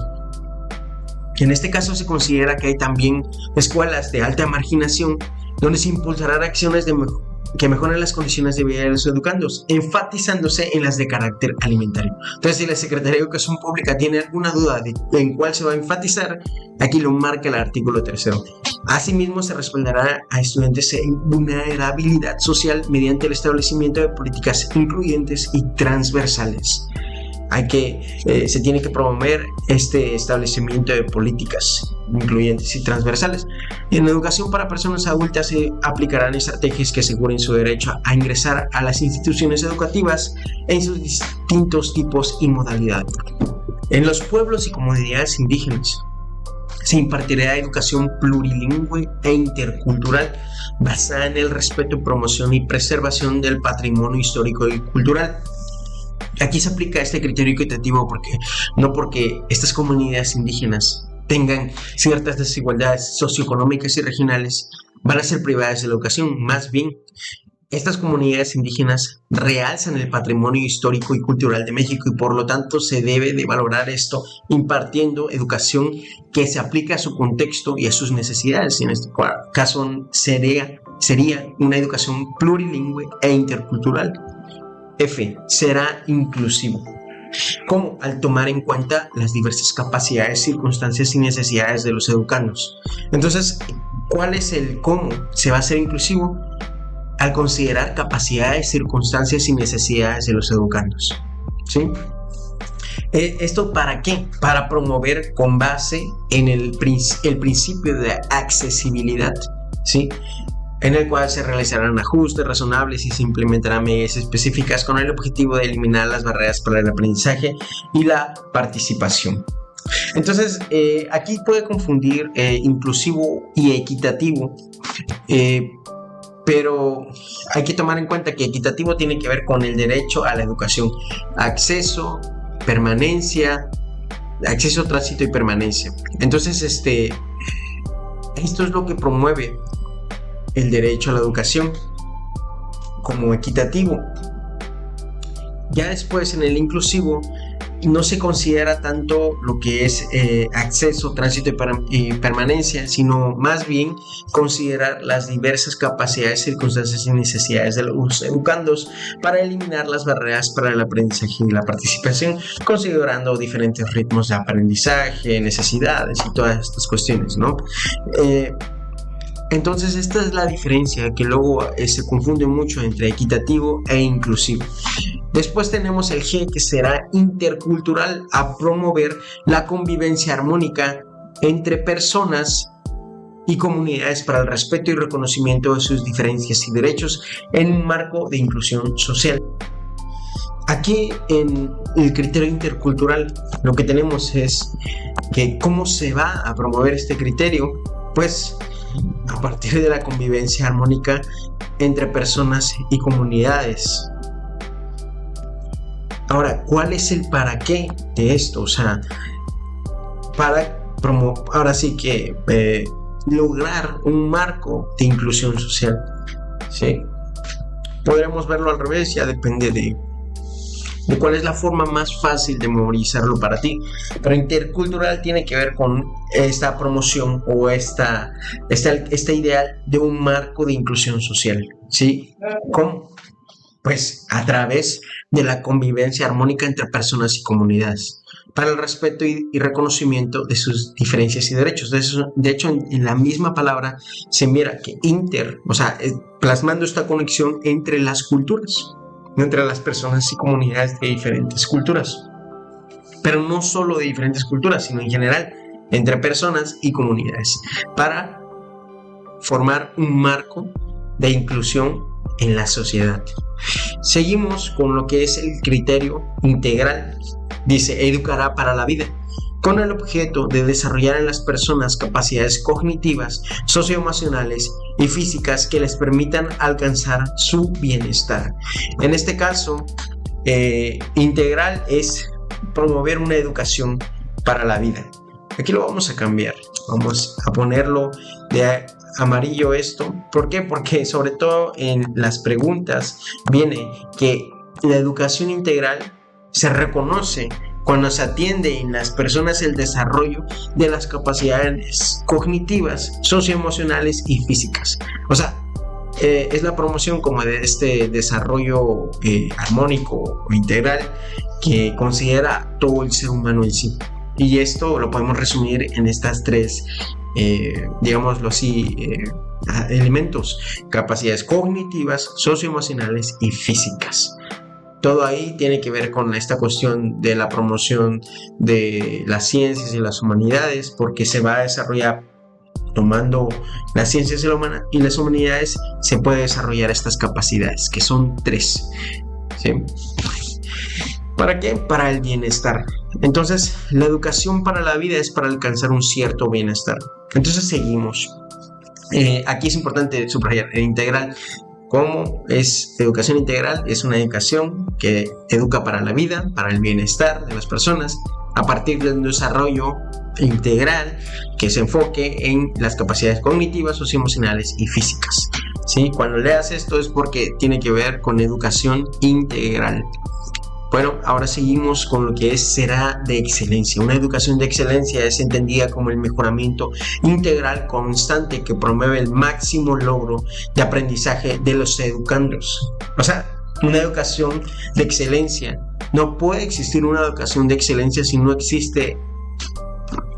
En este caso se considera que hay también escuelas de alta marginación donde se impulsarán acciones que mejoren las condiciones de vida de los educandos, enfatizándose en las de carácter alimentario. Entonces, si la Secretaría de Educación Pública tiene alguna duda en cuál se va a enfatizar, aquí lo marca el artículo 3. Asimismo, se respaldará a estudiantes en vulnerabilidad social mediante el establecimiento de políticas incluyentes y transversales. Se tiene que promover este establecimiento de políticas incluyentes y transversales. En educación para personas adultas se aplicarán estrategias que aseguren su derecho a ingresar a las instituciones educativas en sus distintos tipos y modalidades. En los pueblos y comunidades indígenas se impartirá educación plurilingüe e intercultural basada en el respeto, promoción y preservación del patrimonio histórico y cultural. Aquí se aplica este criterio equitativo porque estas comunidades indígenas tengan ciertas desigualdades socioeconómicas y regionales, van a ser privadas de la educación. Más bien, estas comunidades indígenas realzan el patrimonio histórico y cultural de México y por lo tanto se debe de valorar esto impartiendo educación que se aplique a su contexto y a sus necesidades. Y en este caso sería una educación plurilingüe e intercultural. F. Será inclusivo. ¿Cómo? Al tomar en cuenta las diversas capacidades, circunstancias y necesidades de los educandos. Entonces, ¿cuál es el cómo se va a hacer inclusivo? Al considerar capacidades, circunstancias y necesidades de los educandos. ¿Sí? ¿Esto para qué? Para promover con base en el principio de accesibilidad, ¿sí? En el cual se realizarán ajustes razonables y se implementarán medidas específicas con el objetivo de eliminar las barreras para el aprendizaje y la participación. Entonces, aquí puede confundir inclusivo y equitativo, pero hay que tomar en cuenta que equitativo tiene que ver con el derecho a la educación, acceso, permanencia, acceso, tránsito y permanencia. Entonces, esto es lo que promueve el derecho a la educación como equitativo. Ya después en el inclusivo no se considera tanto lo que es acceso, tránsito y permanencia, sino más bien considerar las diversas capacidades, circunstancias y necesidades de los educandos para eliminar las barreras para el aprendizaje y la participación, considerando diferentes ritmos de aprendizaje, necesidades y todas estas cuestiones, ¿no? Entonces esta es la diferencia que luego se confunde mucho entre equitativo e inclusivo. Después tenemos el G, que será intercultural, a promover la convivencia armónica entre personas y comunidades para el respeto y reconocimiento de sus diferencias y derechos en un marco de inclusión social. Aquí en el criterio intercultural lo que tenemos es que cómo se va a promover este criterio, pues a partir de la convivencia armónica entre personas y comunidades. Ahora, ¿cuál es el para qué de esto? O sea, ahora sí que lograr un marco de inclusión social, ¿sí? Podríamos verlo al revés, ya depende de cuál es la forma más fácil de memorizarlo para ti. Pero intercultural tiene que ver con esta promoción o esta idea de un marco de inclusión social, ¿sí? ¿Cómo? Pues a través de la convivencia armónica entre personas y comunidades, para el respeto y reconocimiento de sus diferencias y derechos. De hecho, en la misma palabra se mira que plasmando esta conexión entre las culturas, entre las personas y comunidades de diferentes culturas, pero no solo de diferentes culturas, sino en general entre personas y comunidades, para formar un marco de inclusión en la sociedad. Seguimos con lo que es el criterio integral. Dice, educará para la vida, con el objeto de desarrollar en las personas capacidades cognitivas, socioemocionales y físicas que les permitan alcanzar su bienestar. En este caso, integral es promover una educación para la vida. Aquí lo vamos a cambiar, vamos a ponerlo de amarillo esto. ¿Por qué? Porque sobre todo en las preguntas viene que la educación integral se reconoce cuando se atiende en las personas el desarrollo de las capacidades cognitivas, socioemocionales y físicas. O sea, es la promoción como de este desarrollo armónico o integral que considera todo el ser humano en sí. Y esto lo podemos resumir en estas tres, digámoslo así, elementos: capacidades cognitivas, socioemocionales y físicas. Todo ahí tiene que ver con esta cuestión de la promoción de las ciencias y las humanidades, porque se va a desarrollar tomando las ciencias y las humanidades, se puede desarrollar estas capacidades, que son tres, ¿sí? ¿Para qué? Para el bienestar. Entonces, la educación para la vida es para alcanzar un cierto bienestar. Entonces, seguimos. Aquí es importante subrayar el integral. ¿Cómo es educación integral? Es una educación que educa para la vida, para el bienestar de las personas, a partir de un desarrollo integral que se enfoque en las capacidades cognitivas, socioemocionales y físicas. ¿Sí? Cuando leas esto es porque tiene que ver con educación integral. Bueno, ahora seguimos con lo que será de excelencia. Una educación de excelencia es entendida como el mejoramiento integral constante que promueve el máximo logro de aprendizaje de los educandos. O sea, una educación de excelencia. No puede existir una educación de excelencia si no existe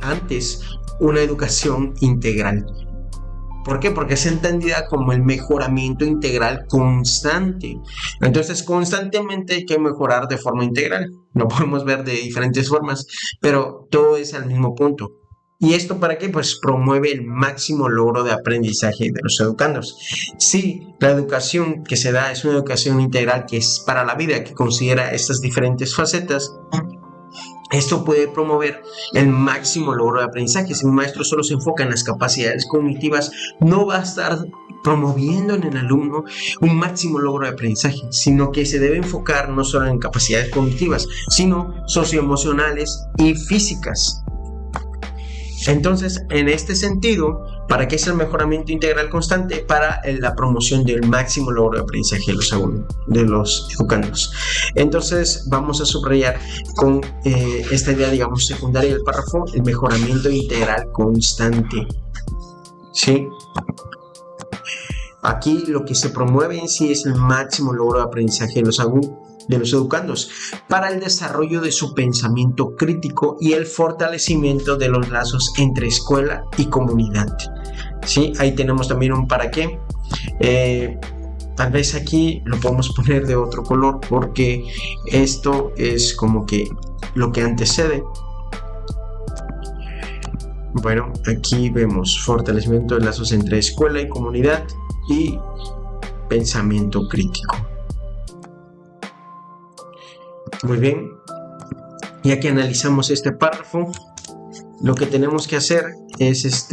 antes una educación integral. ¿Por qué? Porque es entendida como el mejoramiento integral constante. Entonces, constantemente hay que mejorar de forma integral. Lo podemos ver de diferentes formas, pero todo es al mismo punto. ¿Y esto para qué? Pues promueve el máximo logro de aprendizaje de los educandos. Si la educación que se da es una educación integral que es para la vida, que considera estas diferentes facetas, esto puede promover el máximo logro de aprendizaje. Si un maestro solo se enfoca en las capacidades cognitivas, no va a estar promoviendo en el alumno un máximo logro de aprendizaje, sino que se debe enfocar no solo en capacidades cognitivas, sino socioemocionales y físicas. Entonces, en este sentido, ¿para qué es el mejoramiento integral constante? Para la promoción del máximo logro de aprendizaje de los educandos. Entonces, vamos a subrayar con esta idea, digamos, secundaria del párrafo, el mejoramiento integral constante. ¿Sí? Aquí lo que se promueve en sí es el máximo logro de aprendizaje de los educandos para el desarrollo de su pensamiento crítico y el fortalecimiento de los lazos entre escuela y comunidad. ¿Sí? Ahí tenemos también un para qué. Tal vez aquí lo podemos poner de otro color porque esto es como que lo que antecede. Bueno, aquí vemos fortalecimiento de lazos entre escuela y comunidad y pensamiento crítico. Muy bien, ya que analizamos este párrafo, lo que tenemos que hacer es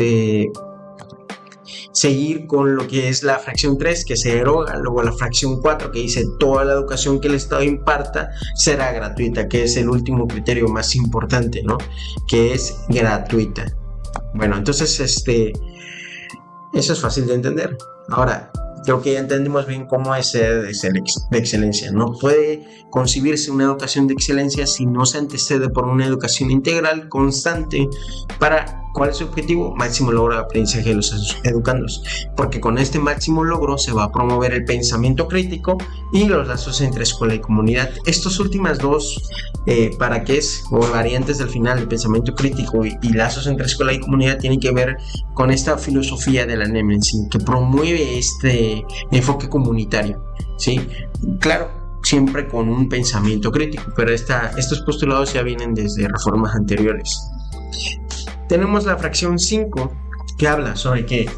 seguir con lo que es la fracción 3, que se deroga, luego la fracción 4, que dice toda la educación que el Estado imparta será gratuita, que es el último criterio más importante, ¿no? Que es gratuita. Bueno, entonces eso es fácil de entender. Ahora, creo que ya entendimos bien cómo es ser de excelencia. No puede concebirse una educación de excelencia si no se antecede por una educación integral constante. ¿Cuál es su objetivo? Máximo logro de aprendizaje de los educandos, porque con este máximo logro se va a promover el pensamiento crítico y los lazos entre escuela y comunidad. Estas últimas dos para qué es o variantes del final, el pensamiento crítico y lazos entre escuela y comunidad, tienen que ver con esta filosofía de la Nemensin, que promueve este enfoque comunitario, ¿sí? Claro, siempre con un pensamiento crítico, pero estos postulados ya vienen desde reformas anteriores. Tenemos la fracción 5, que habla sobre que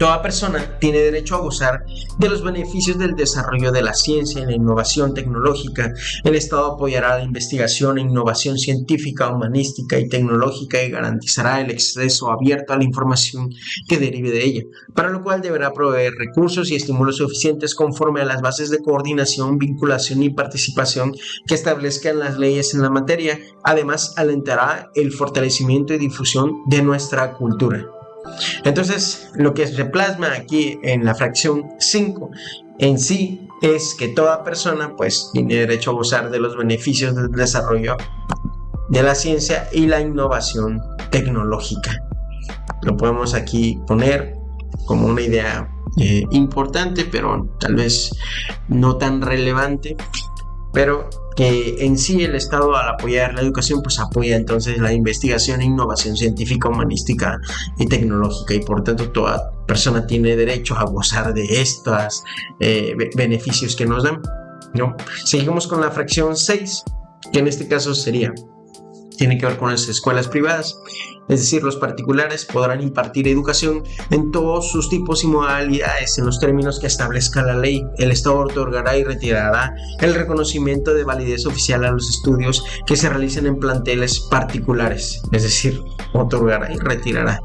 Toda persona tiene derecho a gozar de los beneficios del desarrollo de la ciencia y la innovación tecnológica. El Estado apoyará la investigación e innovación científica, humanística y tecnológica y garantizará el acceso abierto a la información que derive de ella, para lo cual deberá proveer recursos y estímulos suficientes conforme a las bases de coordinación, vinculación y participación que establezcan las leyes en la materia. Además, alentará el fortalecimiento y difusión de nuestra cultura. Entonces, lo que se plasma aquí en la fracción 5 en sí es que toda persona pues tiene derecho a gozar de los beneficios del desarrollo de la ciencia y la innovación tecnológica. Lo podemos aquí poner como una idea importante, pero tal vez no tan relevante, pero que en sí el Estado, al apoyar la educación, pues apoya entonces la investigación e innovación científica, humanística y tecnológica, y por tanto toda persona tiene derecho a gozar de estos beneficios que nos dan, ¿no? Seguimos con la fracción 6, que en este caso tiene que ver con las escuelas privadas, es decir, los particulares podrán impartir educación en todos sus tipos y modalidades en los términos que establezca la ley. El Estado otorgará y retirará el reconocimiento de validez oficial a los estudios que se realicen en planteles particulares, es decir, otorgará y retirará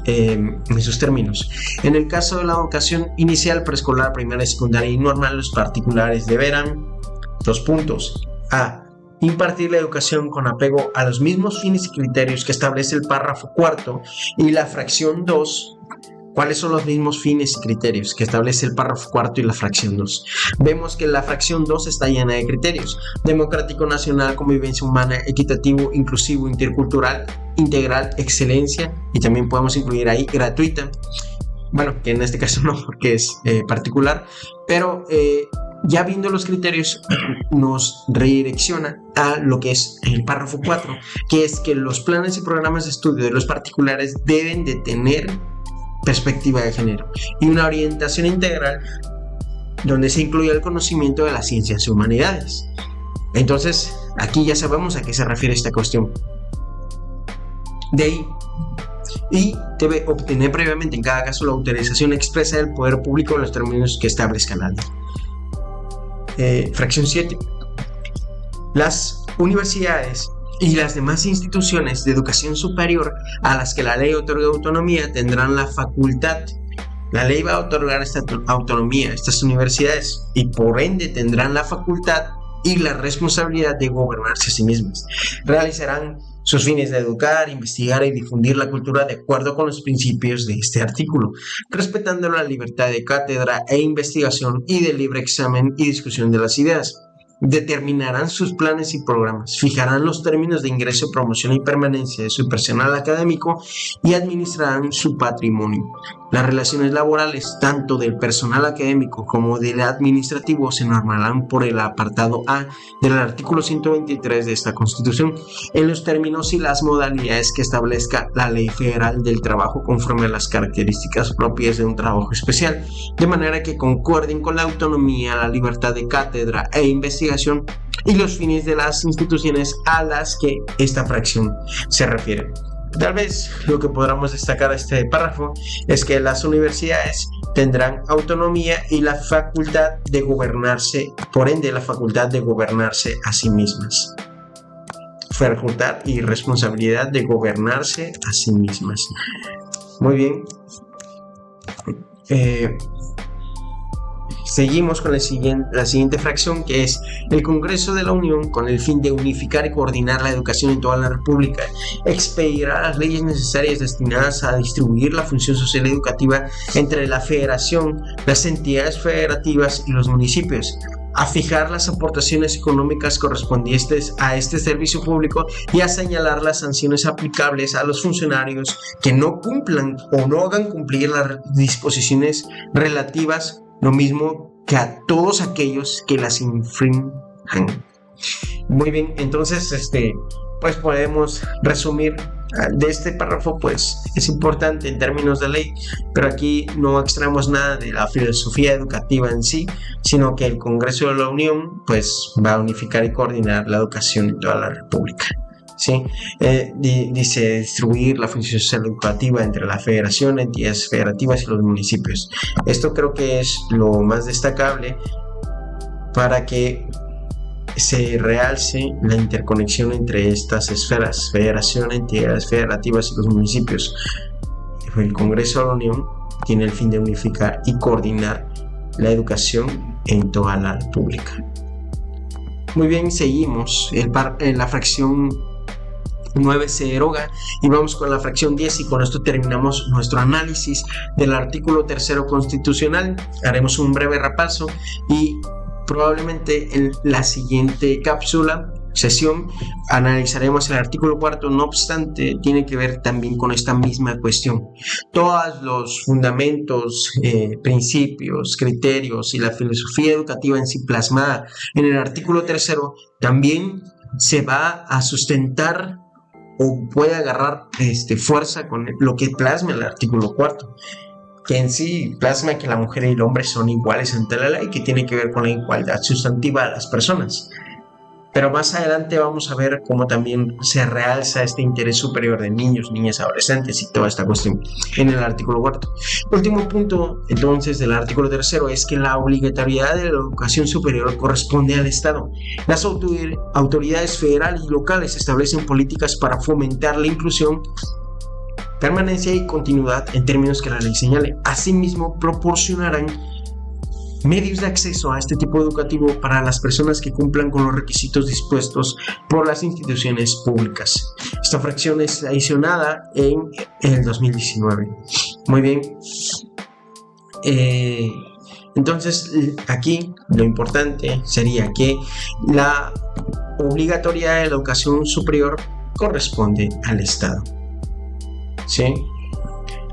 en sus términos. En el caso de la educación inicial, preescolar, primaria, secundaria y normal, los particulares deberán, A. Impartir la educación con apego a los mismos fines y criterios que establece el párrafo cuarto y la fracción 2. ¿Cuáles son los mismos fines y criterios que establece el párrafo cuarto y la fracción 2? Vemos que la fracción 2 está llena de criterios: democrático, nacional, convivencia humana, equitativo, inclusivo, intercultural, integral, excelencia, y también podemos incluir ahí gratuita. Bueno, que en este caso no, porque es particular, pero ya viendo los criterios nos redirecciona a lo que es el párrafo 4, que es que los planes y programas de estudio de los particulares deben de tener perspectiva de género y una orientación integral donde se incluya el conocimiento de las ciencias y humanidades. Entonces, aquí ya sabemos a qué se refiere esta cuestión. De ahí, y debe obtener previamente en cada caso la autorización expresa del poder público en los términos que establezca la ley. Fracción 7. Las universidades y las demás instituciones de educación superior a las que la ley otorga autonomía tendrán la facultad. La ley va a otorgar esta autonomía a estas universidades y por ende tendrán la facultad y la responsabilidad de gobernarse a sí mismas. Realizarán sus fines de educar, investigar y difundir la cultura de acuerdo con los principios de este artículo, respetando la libertad de cátedra e investigación y de libre examen y discusión de las ideas. Determinarán sus planes y programas, fijarán los términos de ingreso, promoción y permanencia de su personal académico y administrarán su patrimonio. Las relaciones laborales, tanto del personal académico como del administrativo, se normarán por el apartado A del artículo 123 de esta Constitución, en los términos y las modalidades que establezca la Ley Federal del Trabajo conforme a las características propias de un trabajo especial, de manera que concuerden con la autonomía, la libertad de cátedra e investigación y los fines de las instituciones a las que esta fracción se refiere. Tal vez lo que podamos destacar de este párrafo es que las universidades tendrán autonomía y la facultad de gobernarse, por ende la facultad de gobernarse a sí mismas. Facultad y responsabilidad de gobernarse a sí mismas. Muy bien. Seguimos con la siguiente fracción, que es: el Congreso de la Unión, con el fin de unificar y coordinar la educación en toda la República, expedirá las leyes necesarias destinadas a distribuir la función social educativa entre la Federación, las entidades federativas y los municipios, a fijar las aportaciones económicas correspondientes a este servicio público y a señalar las sanciones aplicables a los funcionarios que no cumplan o no hagan cumplir las disposiciones relativas, lo mismo que a todos aquellos que las infrinjan. Muy bien, entonces pues podemos resumir de este párrafo. Pues es importante en términos de ley, pero aquí no extraemos nada de la filosofía educativa en sí, sino que el Congreso de la Unión pues va a unificar y coordinar la educación en toda la República. ¿sí? Dice distribuir la función social educativa entre la federación, entidades federativas y los municipios. Esto creo que es lo más destacable para que se realce la interconexión entre estas esferas: federación, entidades federativas y los municipios. El Congreso de la Unión tiene el fin de unificar y coordinar la educación en toda la República. Muy bien, seguimos. La fracción 9 se deroga y vamos con la fracción 10, y con esto terminamos nuestro análisis del artículo 3º constitucional. Haremos un breve repaso y probablemente en la siguiente sesión analizaremos el artículo 4. No obstante, tiene que ver también con esta misma cuestión. Todos los fundamentos, principios, criterios y la filosofía educativa en sí plasmada en el artículo 3º también se va a sustentar o puede agarrar fuerza con lo que plasma el artículo 4, que en sí plasma que la mujer y el hombre son iguales ante la ley, que tiene que ver con la igualdad sustantiva de las personas. Pero más adelante vamos a ver cómo también se realza este interés superior de niños, niñas, adolescentes y toda esta cuestión en el artículo 4. Último punto entonces del artículo 3º es que la obligatoriedad de la educación superior corresponde al Estado. Las autoridades federales y locales establecen políticas para fomentar la inclusión, permanencia y continuidad en términos que la ley señale. Asimismo, proporcionarán medios de acceso a este tipo educativo para las personas que cumplan con los requisitos dispuestos por las instituciones públicas. Esta fracción es adicionada en el 2019. Muy bien. Entonces, aquí lo importante sería que la obligatoriedad de la educación superior corresponde al Estado, ¿sí?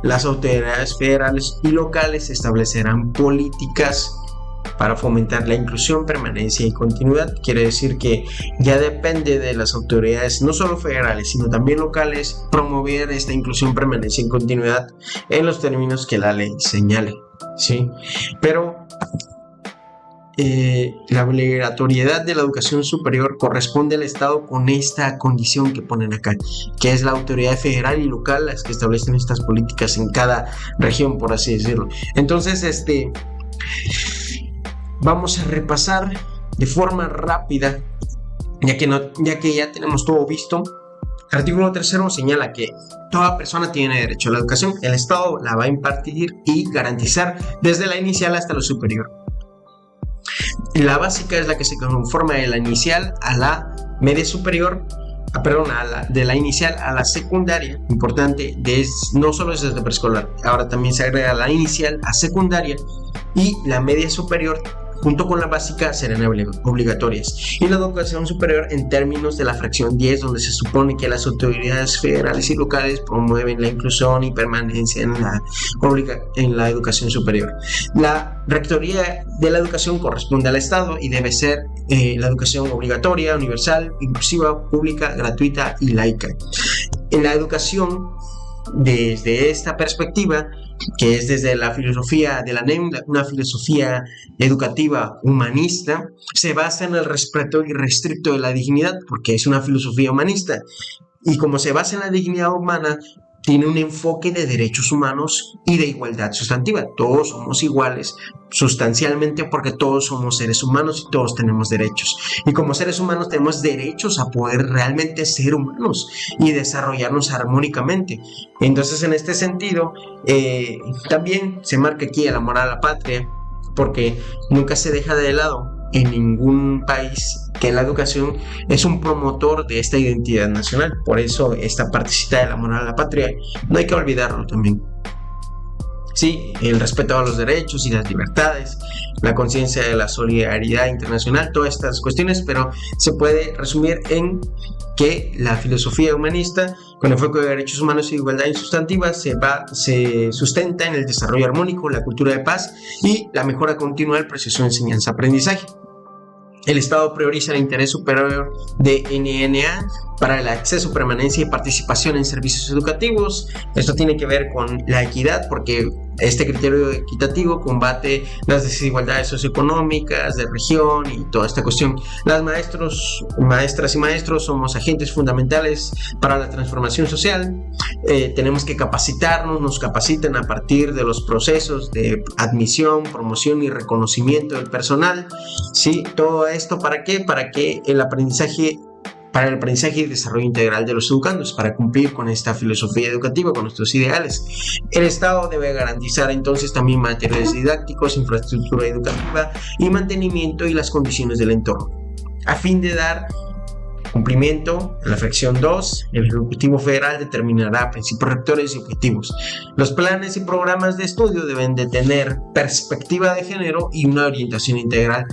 Las autoridades federales y locales establecerán políticas para fomentar la inclusión, permanencia y continuidad. Quiere decir que ya depende de las autoridades, no solo federales, sino también locales, promover esta inclusión, permanencia y continuidad en los términos que la ley señale, ¿sí? Pero la obligatoriedad de la educación superior corresponde al Estado con esta condición que ponen acá, que es la autoridad federal y local las que establecen estas políticas en cada región, por así decirlo. Entonces, vamos a repasar de forma rápida, ya que ya tenemos todo visto. El artículo 3º señala que toda persona tiene derecho a la educación. El Estado la va a impartir y garantizar desde la inicial hasta la superior. La básica es la que se conforma de la inicial a la media superior, de la inicial a la secundaria. Importante, no solo es desde preescolar, ahora también se agrega la inicial a secundaria, y la media superior junto con la básica serán obligatorias. Y la educación superior en términos de la fracción 10, donde se supone que las autoridades federales y locales promueven la inclusión y permanencia en la educación superior. La rectoría de la educación corresponde al Estado y debe ser la educación obligatoria, universal, inclusiva, pública, gratuita y laica. En la educación, desde esta perspectiva, que es desde la filosofía de la NEM, una filosofía educativa humanista, se basa en el respeto irrestricto de la dignidad, porque es una filosofía humanista, y como se basa en la dignidad humana, tiene un enfoque de derechos humanos y de igualdad sustantiva. Todos somos iguales sustancialmente porque todos somos seres humanos y todos tenemos derechos. Y como seres humanos tenemos derechos a poder realmente ser humanos y desarrollarnos armónicamente. Entonces, en este sentido, también se marca aquí el amor a la patria, porque nunca se deja de lado en ningún país que la educación es un promotor de esta identidad nacional. Por eso esta partecita del amor a la patria no hay que olvidarlo también. Sí, el respeto a los derechos y las libertades, la conciencia de la solidaridad internacional, todas estas cuestiones, pero se puede resumir en que la filosofía humanista con enfoque de derechos humanos y igualdad sustantiva se sustenta en el desarrollo armónico, la cultura de paz y la mejora continua del proceso de enseñanza-aprendizaje. El Estado prioriza el interés superior de NNA para el acceso, permanencia y participación en servicios educativos. Esto tiene que ver con la equidad, porque este criterio equitativo combate las desigualdades socioeconómicas de región y toda esta cuestión. Maestras y maestros somos agentes fundamentales para la transformación social. Tenemos que capacitarnos, nos capacitan a partir de los procesos de admisión, promoción y reconocimiento del personal. ¿Sí? Todo esto ¿para qué? Para el aprendizaje y desarrollo integral de los educandos, para cumplir con esta filosofía educativa, con nuestros ideales. El Estado debe garantizar entonces también materiales didácticos, infraestructura educativa y mantenimiento y las condiciones del entorno. A fin de dar cumplimiento a la fracción 2, el Ejecutivo Federal determinará principios rectores y objetivos. Los planes y programas de estudio deben de tener perspectiva de género y una orientación integral.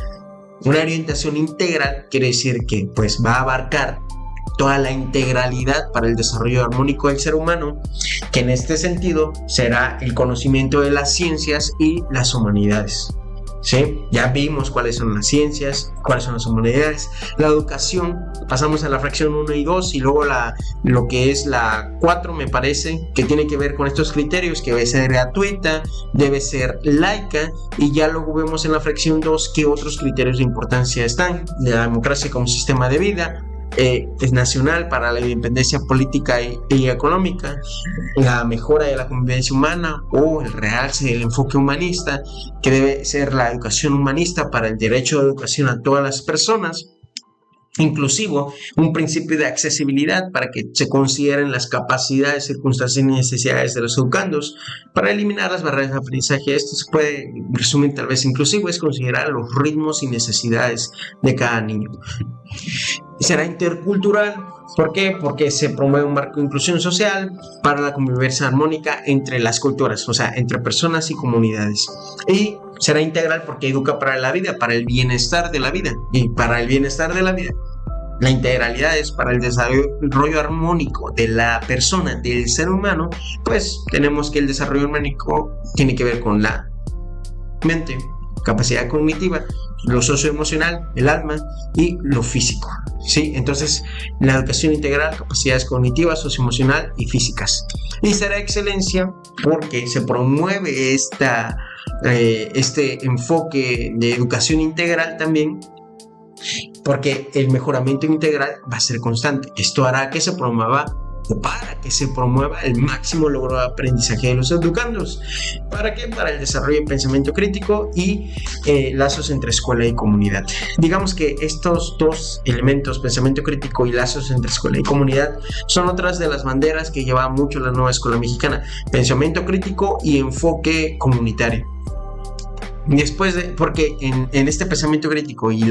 Una orientación integral quiere decir que pues va a abarcar toda la integralidad para el desarrollo armónico del ser humano, que en este sentido será el conocimiento de las ciencias y las humanidades. ¿Sí? Ya vimos cuáles son las ciencias, cuáles son las humanidades. La educación, pasamos a la fracción 1 y 2 y luego lo que es la 4, me parece, que tiene que ver con estos criterios, que debe ser gratuita, debe ser laica, y ya luego vemos en la fracción 2 qué otros criterios de importancia están. La democracia como sistema de vida, es nacional para la independencia política y económica, la mejora de la convivencia humana o el realce del enfoque humanista, que debe ser la educación humanista para el derecho de educación a todas las personas, inclusivo, un principio de accesibilidad para que se consideren las capacidades, circunstancias y necesidades de los educandos para eliminar las barreras de aprendizaje. Esto se puede resumir tal vez inclusivo, es considerar los ritmos y necesidades de cada niño. Será intercultural. ¿Por qué? Porque se promueve un marco de inclusión social para la convivencia armónica entre las culturas, o sea, entre personas y comunidades. Y será integral porque educa para la vida, para el bienestar de la vida. Y para el bienestar de la vida, la integralidad es para el desarrollo armónico de la persona, del ser humano. Pues tenemos que el desarrollo armónico tiene que ver con la mente, capacidad cognitiva, lo socioemocional, el alma y lo físico. ¿Sí? Entonces, la educación integral, capacidades cognitivas, socioemocional y físicas. Y será excelencia porque se promueve este enfoque de educación integral también, porque el mejoramiento integral va a ser constante. Esto hará que se promueva el máximo logro de aprendizaje de los educandos. ¿Para qué? Para el desarrollo de pensamiento crítico y lazos entre escuela y comunidad. Digamos que estos dos elementos, pensamiento crítico y lazos entre escuela y comunidad, son otras de las banderas que lleva mucho la nueva escuela mexicana: pensamiento crítico y enfoque comunitario. Porque en este pensamiento crítico y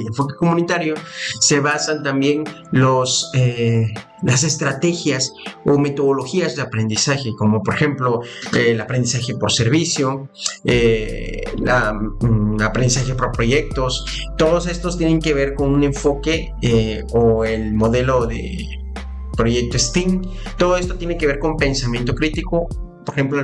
enfoque comunitario se basan también las estrategias o metodologías de aprendizaje, como por ejemplo el aprendizaje por servicio, aprendizaje por proyectos. Todos estos tienen que ver con un enfoque o el modelo de proyecto STEAM. Todo esto tiene que ver con pensamiento crítico. Por ejemplo,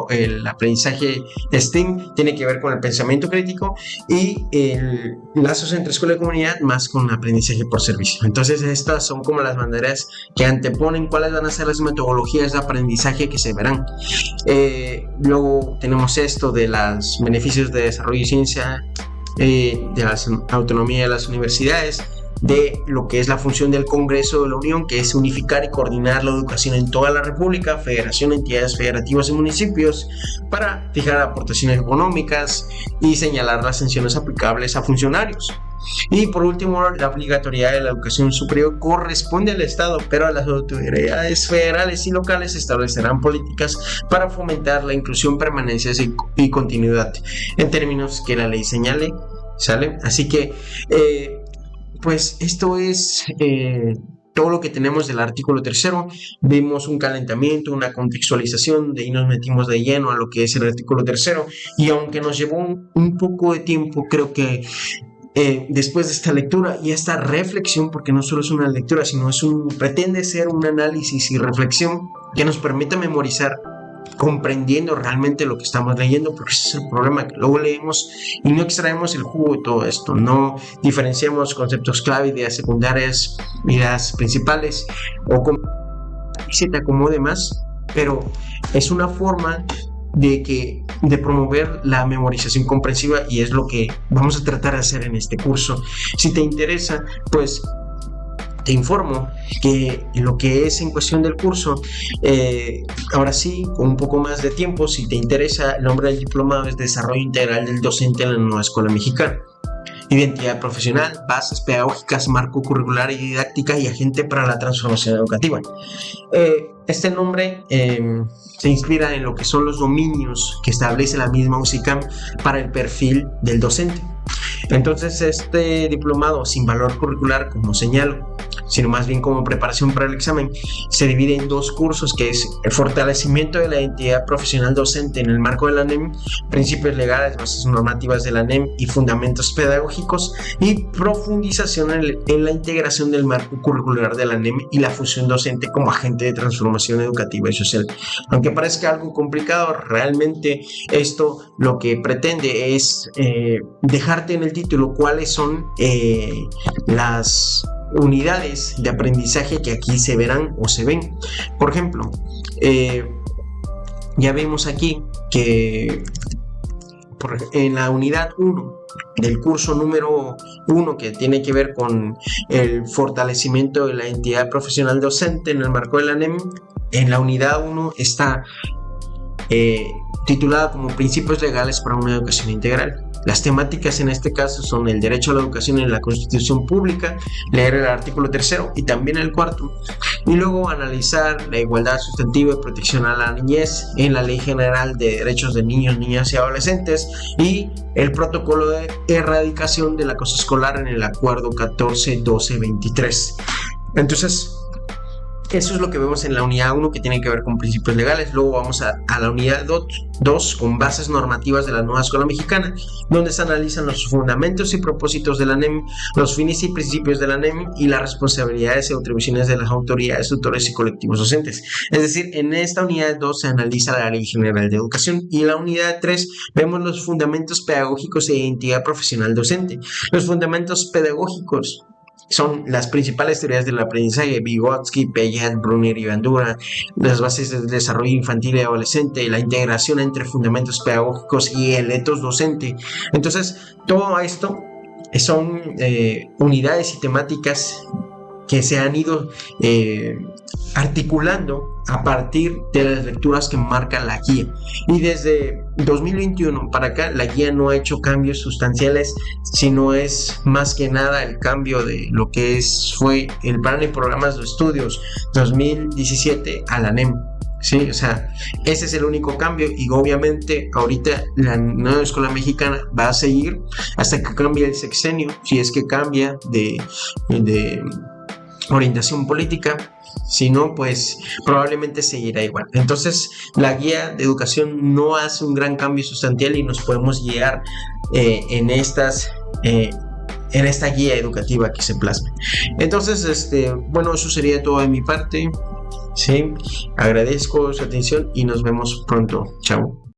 el aprendizaje STEAM tiene que ver con el pensamiento crítico y el lazos entre escuela y comunidad más con aprendizaje por servicio. Entonces, estas son como las banderas que anteponen cuáles van a ser las metodologías de aprendizaje que se verán. Luego tenemos esto de los beneficios de desarrollo y ciencia, de la autonomía de las universidades, de lo que es la función del Congreso de la Unión, que es unificar y coordinar la educación en toda la República, federación, entidades federativas y municipios, para fijar aportaciones económicas y señalar las sanciones aplicables a funcionarios. Y por último, la obligatoriedad de la educación superior corresponde al Estado, pero las autoridades federales y locales establecerán políticas para fomentar la inclusión, permanencia y continuidad en términos que la ley señale. ¿Sale? Así que pues esto es todo lo que tenemos del artículo 3º. Vimos un calentamiento, una contextualización, de ahí nos metimos de lleno a lo que es el artículo 3º, y aunque nos llevó un poco de tiempo, creo que después de esta lectura y esta reflexión, porque no solo es una lectura, sino pretende ser un análisis y reflexión que nos permita memorizar comprendiendo realmente lo que estamos leyendo, porque ese es el problema, que luego leemos y no extraemos el jugo de todo esto, no diferenciamos conceptos clave, ideas secundarias, ideas principales, o como se te acomode más, pero es una forma de promover la memorización comprensiva, y es lo que vamos a tratar de hacer en este curso. Si te interesa, pues te informo que lo que es en cuestión del curso, ahora sí, con un poco más de tiempo, si te interesa, el nombre del diplomado es Desarrollo Integral del Docente en la Nueva Escuela Mexicana. Identidad profesional, bases pedagógicas, marco curricular y didáctica y agente para la transformación educativa. Este nombre se inspira en lo que son los dominios que establece la misma UCICAM para el perfil del docente. Entonces, este diplomado sin valor curricular, como señalo, sino más bien como preparación para el examen, se divide en dos cursos, que es el fortalecimiento de la identidad profesional docente en el marco de la NEM, principios legales, bases normativas de la NEM y fundamentos pedagógicos, y profundización en la integración del marco curricular de la NEM y la función docente como agente de transformación educativa y social. Aunque parezca algo complicado, realmente esto lo que pretende es dejarte en el título cuáles son las unidades de aprendizaje que aquí se verán o se ven. Por ejemplo, ya vemos aquí que en la unidad 1 del curso número 1, que tiene que ver con el fortalecimiento de la entidad profesional docente en el marco de la NEM, en la unidad 1 está titulada como Principios Legales para una Educación Integral. Las temáticas en este caso son el derecho a la educación en la Constitución Pública, leer el artículo 3 y también el 4, y luego analizar la igualdad sustantiva y protección a la niñez en la Ley General de Derechos de Niños, Niñas y Adolescentes, y el protocolo de erradicación del acoso escolar en el Acuerdo 14-12-23. Entonces, eso es lo que vemos en la unidad 1, que tiene que ver con principios legales. Luego vamos a la unidad 2 con bases normativas de la nueva escuela mexicana, donde se analizan los fundamentos y propósitos de la NEM, los fines y principios de la NEM y las responsabilidades y atribuciones de las autoridades, tutores y colectivos docentes. Es decir, en esta unidad 2 se analiza la Ley General de Educación, y en la unidad 3 vemos los fundamentos pedagógicos e identidad profesional docente. Los fundamentos pedagógicos son las principales teorías del aprendizaje: Vygotsky, Piaget, Brunner y Bandura, las bases del desarrollo infantil y adolescente, la integración entre fundamentos pedagógicos y el etos docente. Entonces, todo esto son unidades y temáticas que se han ido articulando a partir de las lecturas que marca la guía. Y desde 2021 para acá, la guía no ha hecho cambios sustanciales, sino es más que nada el cambio de lo que fue el plan de programas de estudios 2017 a la NEM. Sí, o sea, ese es el único cambio, y obviamente ahorita la nueva escuela mexicana va a seguir hasta que cambie el sexenio, si es que cambia de orientación política. Si no, pues probablemente seguirá igual. Entonces, la guía de educación no hace un gran cambio sustancial y nos podemos guiar en esta guía educativa que se plasma. Entonces, bueno, eso sería todo de mi parte. Sí, agradezco su atención y nos vemos pronto. Chao.